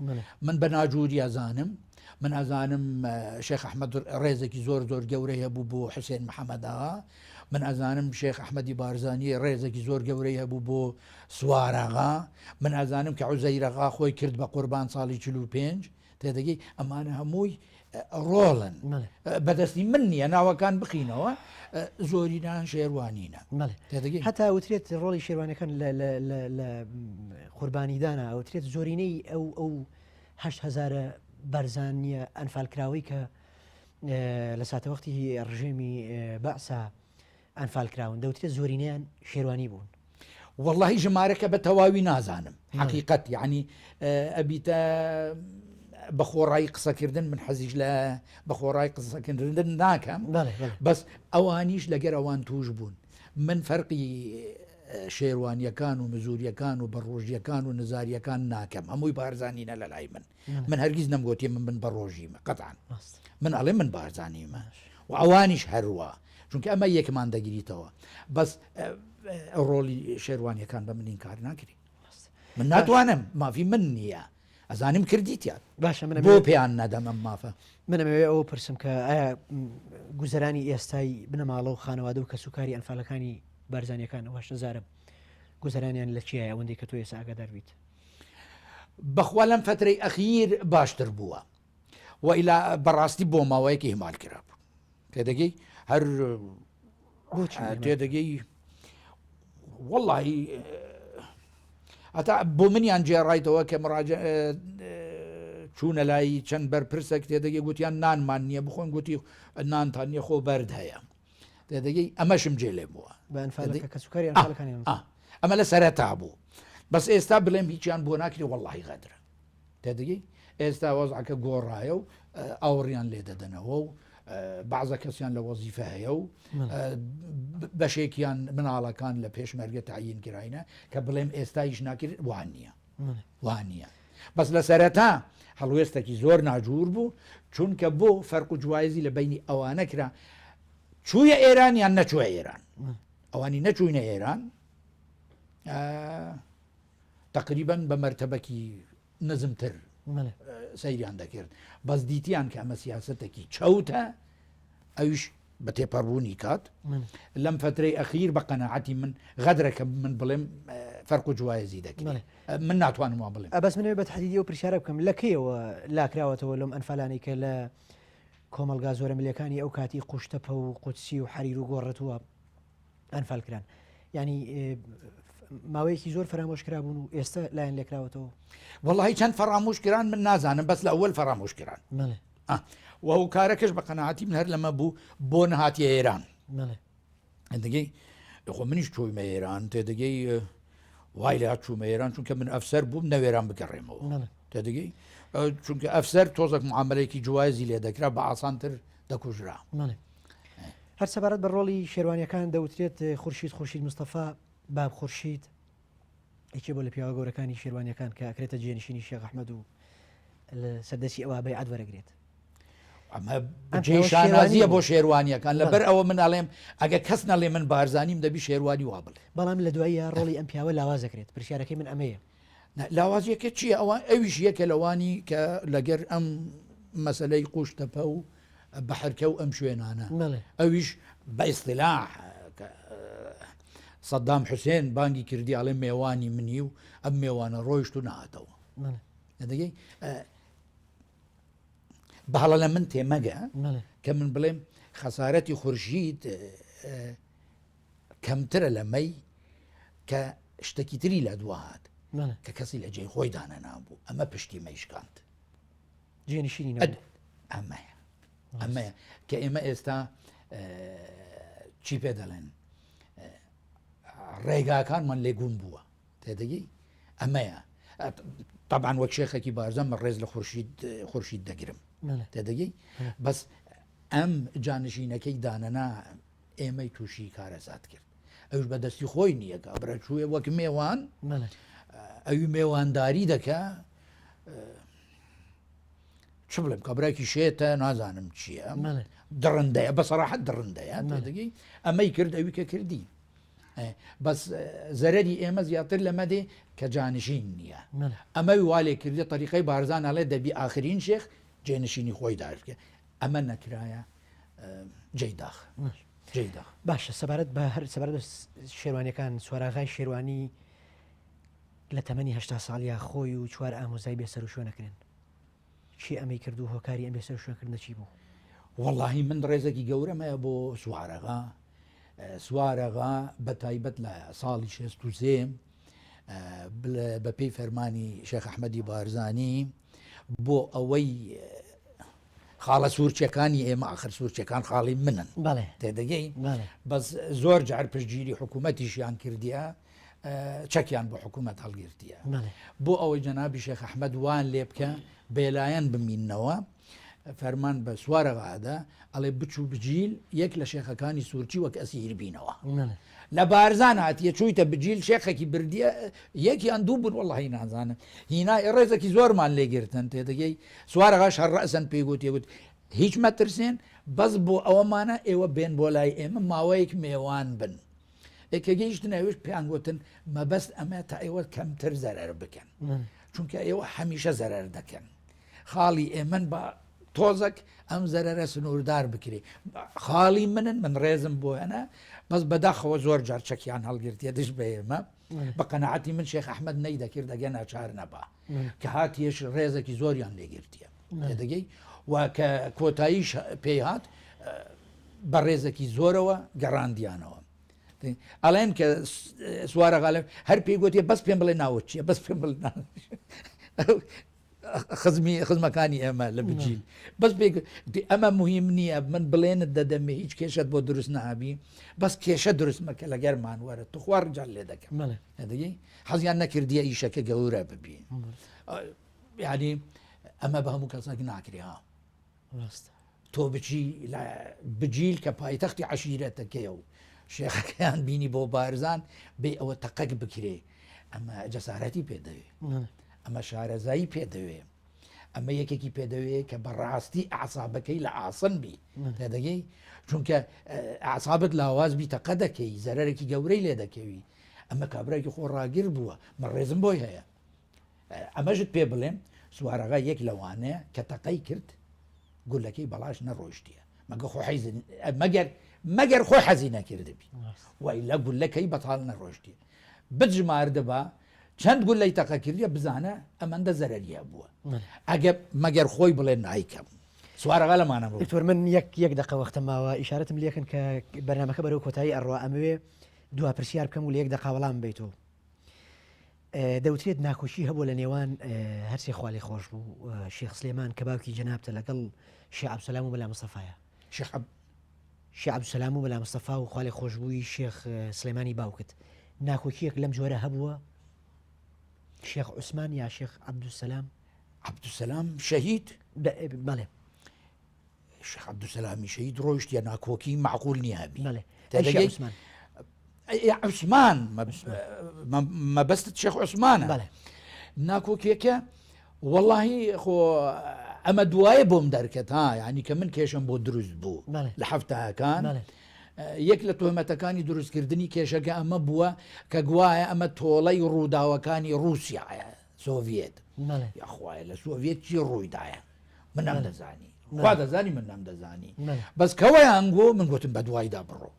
من بە ناجووری ئەزانم من ئەزانم شێخ ئەحمەد ڕێزێکی زۆر گەورەی هەبوو بۆ حوسێن محەممەداغا من ئەزانم شێخ ئەحمەدی بارزانانی ڕێزێکی زۆر گەورەی هەبوو بۆ سوارەغا من ئەزانم کە عوزەیرەغا خۆی کرد بە قوربان ساڵی 45 تێدەگەی ئەمانە هەمووی ڕۆڵن بەدەستی من نییە ناوەکان بخینەوە زۆرینان شێوانینە هەتا وترێت ڕۆڵی شێوانەکان لە قوربانیدانە ئەوترێت زۆرینەی ئەو 8,000 بەرزانیە ئەنفالکراوی کە لە ساتەوەختی ڕژێمی بەعسا ئەنفالکراون دەوترێت زۆرینیان شێوانی بوون والله ژمارەکە بە تەواوی نازانم حقیقت یعنی ئەبیتە بەخۆڕایی قسەکردن من حەزیش لە بەخۆڕای قسەکردن ناکەم بەس ئەوانیش لەگەر ئەوان توش بوون من فەرقی شێوانیەکان و مزوریەکان و بەڕۆژیەکان و نزاریەکان ناکەم هەمووی بارزانینە لە لای من هەرگیز نەمگوتی من بەڕۆژیمە قەتعاً من ئەڵێ من بارزانیمە و ئەوانیش هەروە چونکە ئەمە یەکمان دەگریتەوە بەس ڕۆڵی شێوانیەکان بە من ئینکار ناکری من ناتوانم مافی من نییە ئەزانم کردیتیان باشە من بۆ پێیان نەدەم ئەم مافە منەوێ ئەوە پرسم کە ئایا گوزەرانی ئێستای بنەماڵە و خانەوادە و کەسوکاری ئەنفالەکانی بارزانیەکان وەش نزارم گوزەرانیان لە چیایە ئەوەندەی کە تۆ ئێستا ئاگادار بیت بەخوا لەم فترەی ئەخیر باشتر بووە وئیلا بەڕاستی بۆ ماوەیەکی هێمال کرا بوو تێدەگەی هەر تێدەگەی وەڵڵاهی ئەتا بۆ منیان جێڕایتەوە کە مڕاجە چوونە لای چەند بەرپرسێک تێدەگەی گوتیان نانمان نییە بخۆن گوتی نانتان نیە خۆ بەرد هەیە تێدەگەی ئەمەشم جێ لێ بووە کەسوکاری ئەمە لە سەرەتا بوو بەس ئێستا بڵێم هیچیان بۆ ناکری وەڵڵاهی غەدرە تێدەگەی ئێستا وەزعەکە گۆڕایە و ئاوڕیان لێ دەدەنەوە و بەعزە کەسیان لە وەزیفە هەیە و بەشێکیان مناڵەکان لە پێشمەرگە تعیین کراینە کە بڵێم ئێستایش ناکرێت وان نییە بەس لە سەرەتا هەڵوێستێکی زۆر ناجوور بوو چونکە بۆ فەرق و جوایزی لە بینی ئەوانە کرا چوویە ئێران یان نەچووە ئێران ئەوانی نەچووینە ئێران تقریبا بە مەرتەبەکی نزمتر سەیریان دەکرد بەس دیتیان کە ئەمە سیاسەتێکی چەوتە ئەویش بە تێپەڕبوونی کات لەم فترەی ئەخیر بە قەناعەتی من غەدرەکە من بڵێم فەرق و جوایزی دەکرێت من ناتوانم وا بڵێم ئەبەس منەوێت بە تحدیدی و پرسیارە بکەم لەکەیەوە لاکراوەتەوە لەم ئەنفالانی کە لە کۆمەلگا زۆرە ملیەکانی ئەو کاتی قوشتەپە و قوچسی و حەریر و گۆڕەتووە ئەنفالکران ینی ماوەیەکی زۆر فرامۆشکرا بوون و ئێستا لایەن لێکراوەتەوە وەڵی چەند فەرامۆشکران من نازانم بەس لە ئەوەل فەرامۆشکران و ئەو کارەکەش بە قەناعەتی من هەر لەمە بوو بۆ نەهاتیە ئێران دەگەی خۆ منیش چۆیمە ئێران تێدەگەی وای لە چوومە ئێران چونکە من ئەفسەر بووم نەوێران بگەڕێمەوە تێدەگەی چونکە ئەفسەر تۆزێک معاملەیەکی جوایزی لێ دەکرا بە ئاسانتر دەکوژرا هەر سەبارەت بە ڕۆڵی شێوانیەکان دەوترێت خورشید مستەفا باب خورشید ئەیچێ بۆ لە پیاوە گەورەکانی شێوانیەکان کە ئەکرێتە جێنشینی شێخ ئەحمەد و لە سەردەسی ئەوە بەیعەت وەرەگرێت. ئەمە جێ شانازیە بۆ شێوانیەکان لەبەر ئەوە من ئەڵێم ئەگە کەس نەڵێ من بارزانیم دەبی شێوانی وا بڵێ. بەڵام لە دوایە ڕۆڵی ئەم پیاوە لاوازەکرێت. پرسیارەکەی من ئەمەیە. لاوازیەکە چییە؟ ئەوە ئەویش یەکە لەوانی کە لەگەر ئەم مەسلەی قوشتەپە و بەحرکە و ئەم شوێنانە ئەویش بە ئیستیلاح سەدام حوسێن بانگی کردی ئەڵێ میێوانی منی و ئەم میێوانە ڕۆیشت و نهاتەوە. دەگەی بەڵە لە من تێمەگە کە من بڵێم خەسارەتی خورشید کەمترە لەمەی کە شتێکی تری لە دوهات کە کەسی لە جێی خۆی دانە نابوو ئەمە پشتی مەیشکاند جێنشینی ئەمەیە کە ئێمە ئێستا چی پێ دەڵێن ڕێگاکانمان لێگوون بووە تێدەگەی ئەمەیە طبعاً وەک شێخێکی بارزان من ڕێز لە خورشید دەگرم تێدەگەی بەس ئەم جانشینەکەی دانەنا ئێمەی تووشی کارەزات کرد ئەوش بەدەستی خۆی نییە کە بڕەچوویە وەک میێوان ئەوی میێوانداری دەکە چ بڵێم کابراایکی شێتە نازانم چییە دڕندەیە بەسەراحەت دڕندەیە تێدەگەی ئەمەی کرد ئەوی کە کردی بەس زەرەری ئێمە زیاتر لەمە دێ کە جانشین نییە ئەمەوی والێ کردی طریقەی بارزان ئەڵێ دەبی ئاخرین شێخ جێنشینی خۆی داژکە ئەمە نەکرایە جێداخ باشە سەبارەت بە هەر سەبارەت شێوانیەکان سوارەغای شێوانی لە تەمەنی هەشتا ساڵیا خۆی و چوار ئامۆزای بێسەر و شوێنەکردن چی ئەمەی کرد و هۆکاری ئەم بێسەر و شوێنکردنە چی بوو؟ وەڵاهی من ڕێزێکی گەورەمەیە بۆ سوارەغا بە تایبەت لە ساڵی 63 بە پێی فەرمانی شێخ ئەحمەدی بارزانی بۆ ئەوەی خاڵە سوورچەکانی ئێمە ئاخر سوورچەکان خاڵی منن تێدەگەی بەس زۆر جار پشتگیری حکوومەتیشیان کردیە چەکیان بۆ حکوومەت هەڵگرتیە بۆ ئەوەی جەنابی شێخ ئەحمەد وان لێ بکە بێلایەن بمینەوە فەرمان بە سوارەغادا ئەڵێ بچوو بجیل یەک لە شێخەکانی سوورچی وەک ئەسیر بینەوە لە بارزان هاتیە چوویتە بجیل شێخێکی بردیە یەکیان دوو بوون وەڵی نازانم هینای ڕێزێکی زۆرمان لێگرتن تێدەگەی سوارەغاش هەر ڕەسەن پێیگوت هیچ مەترسێن بەس بۆ ئەوەمانە ئێوە بێن بۆ لای ئێمە ماوەیەک میێوان بن ئێکەگەیشتن ئەوش پێیان گوتن مەبەست ئەمە تا ئێوە کەمتر زەرەر بکەن چونکە ئێوە هەمیشە زەرەر دەکەن خاڵی ئێمن بە تۆزەك ئەم زەرەرە سنووردار بکرێ خاڵی من ڕێزم بۆ هەنە بەس بەداخەوە زۆر جار چەکیان هەڵگرتیە دش بە ئێمە بە قەنەعەتی من شێخ ئەحمەد نەی دەکرد دەگە ناچار نەبا کە هاتیەش ڕێزێکی زۆریان لێگرتیە دەگەی و کە کۆتاییش پێی هات بە ڕێزێکی زۆرەوە گەڕاندیانەوە ئەڵێن کە سوارەغا هەر پێی گوتیە بەس پێم بڵێ ناوت چیە بەس پێم بڵێ خزمەکانی ئێمە لە بجیل بەس ئەمە مهم نییە من بڵێنت دەدەمێ هیچ کێشت بۆ دروست نابی بەس کێشە دروستمەکە لە گەرمان وەرە تو خوار جار لێ دەکەم دەگەی حەزیان نەکردیە ئیشەکە گەورە ببی یعنی ئەمە بە هەموو کەسێک ناکرێ ها تۆ بچی بجیل کە پایتەختی عەشیرەتەکەیە و شێخەکەیان بینی بۆ بارزان بێ ئەوە تەقەک بکرێ ئەمە جەسارەتی پێدەوێ ئەمە شارەزایی پێدەوێ ئەمە یەکێکی پێدەوێ کە بەڕاستی ئاعسابەکەی لە ئاسن بی تێدەگەی چونکە ئاعسابت لاواز بی تەقە دەکەی زەرەرێکی گەورەی لێ دەکەوی ئەمە کابراایکی خۆڕاگیر بووە من ڕێزم بۆی هەیە ئەمەژت پێ بڵێم سوارەغا یەک لەوانەیە کە تەقەی کرد گولەکەی بەڵاش نەڕۆشتیە مەگە خۆ مەگەر خۆی حەزی نەکردبی وای لە گولەکەی بەتاڵ نەڕۆشتیە بجماردەبا چەند گول لی تەقە کردیە بزانە ئەمەندە زەرەریە بووە ئەگە مەگەر خۆی بڵێن نایکەم سوارەغا لەمانە بوو دکتۆر من یەک دقە وەختە ماوە ئیشارەتم لێکن کە بەرنامەکە بەرەو کۆتایی ئەڕوا ئەمەوێ دوا پرسیار بکەم و لە یەک دقا وەڵام بیتەوە دەوترێت ناخۆشی هەبوو لە نێوان هەرسێ خوالی خۆش بوو شێخ سلێمان کە باوکی جەنابتە لەگەڵ شێخ عەبدولسەلام و بەلا مستەفایە شێخ عەبدولسەلام و بەلا مستەفا و خوالی خۆشببووی شێخ سلێمانی باوکت ناخۆشیەک لەم جۆرە هەبووە شێخ عوسمان یا شێخ عەبدولسەلام شەهید بەڵێ شێخ عەبدولسەلامی شەهید ڕۆیشت یا ناکۆکی معقول نییە هەبی بەڵێ عوسمان مەبەستت شێخ عوسمانە ناکۆکێکە واللهی خۆ ئەمە دوایە بۆم دەرکەت ها ینی کە من کێشم بۆ دروست بوو لە هەفتەکان یەک لە تۆمەتەکانی دروستکردنی کێشەکە ئەمە بووە کە گوایە ئەمە تۆڵەی ڕووداوەکانی رووسایە سۆڤێت یاخوایە لە سۆڤێت چی ڕوویدایە من ئەم دەزانی خوا دەزانی من نام دەزانی بەس کەوەیان گۆ من گوتم بە دوایدا بڕۆ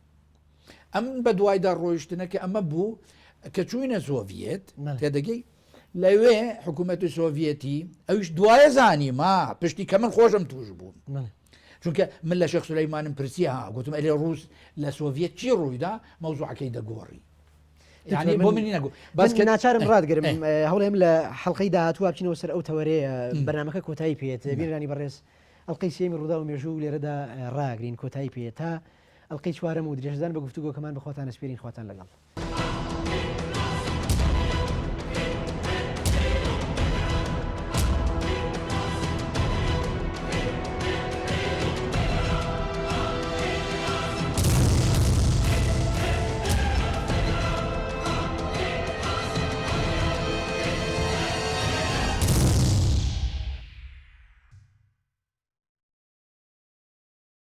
ئەم بە دوایدا ڕۆیشتنەکە ئەمە بوو کە چوینە سۆڤێت تێدەگەی لەوێ حکوومەتی سۆڤێتی ئەوش دوایە زانی ما پشتی کە من خۆشم توش بووم چونکە من لە شێخ سولەیمانم پرسی ها گوتم ئەلێ ڕووس لە سۆڤێت چی ڕوویدا مەوزوعەکەی دەگۆڕی یعنی بۆ منی نەگو بەس کە ناچارم ڕادگرم هەوڵێم لە حەڵقەی داهاتوە بچینەوە سەر ئەو تەوەرەیە بەرنامەکە کۆتایی پێێت بیرانی بەڕێز ئەڵلقەی سێمی ڕوودا و مێژوو لێرەدا ڕاگرین کۆتایی پێێت تا ئەڵلقەی چوارەم و درێژدان بە گفتوگۆکەمان بەخۆتان ئەسپێرین خواتان لەگەڵ.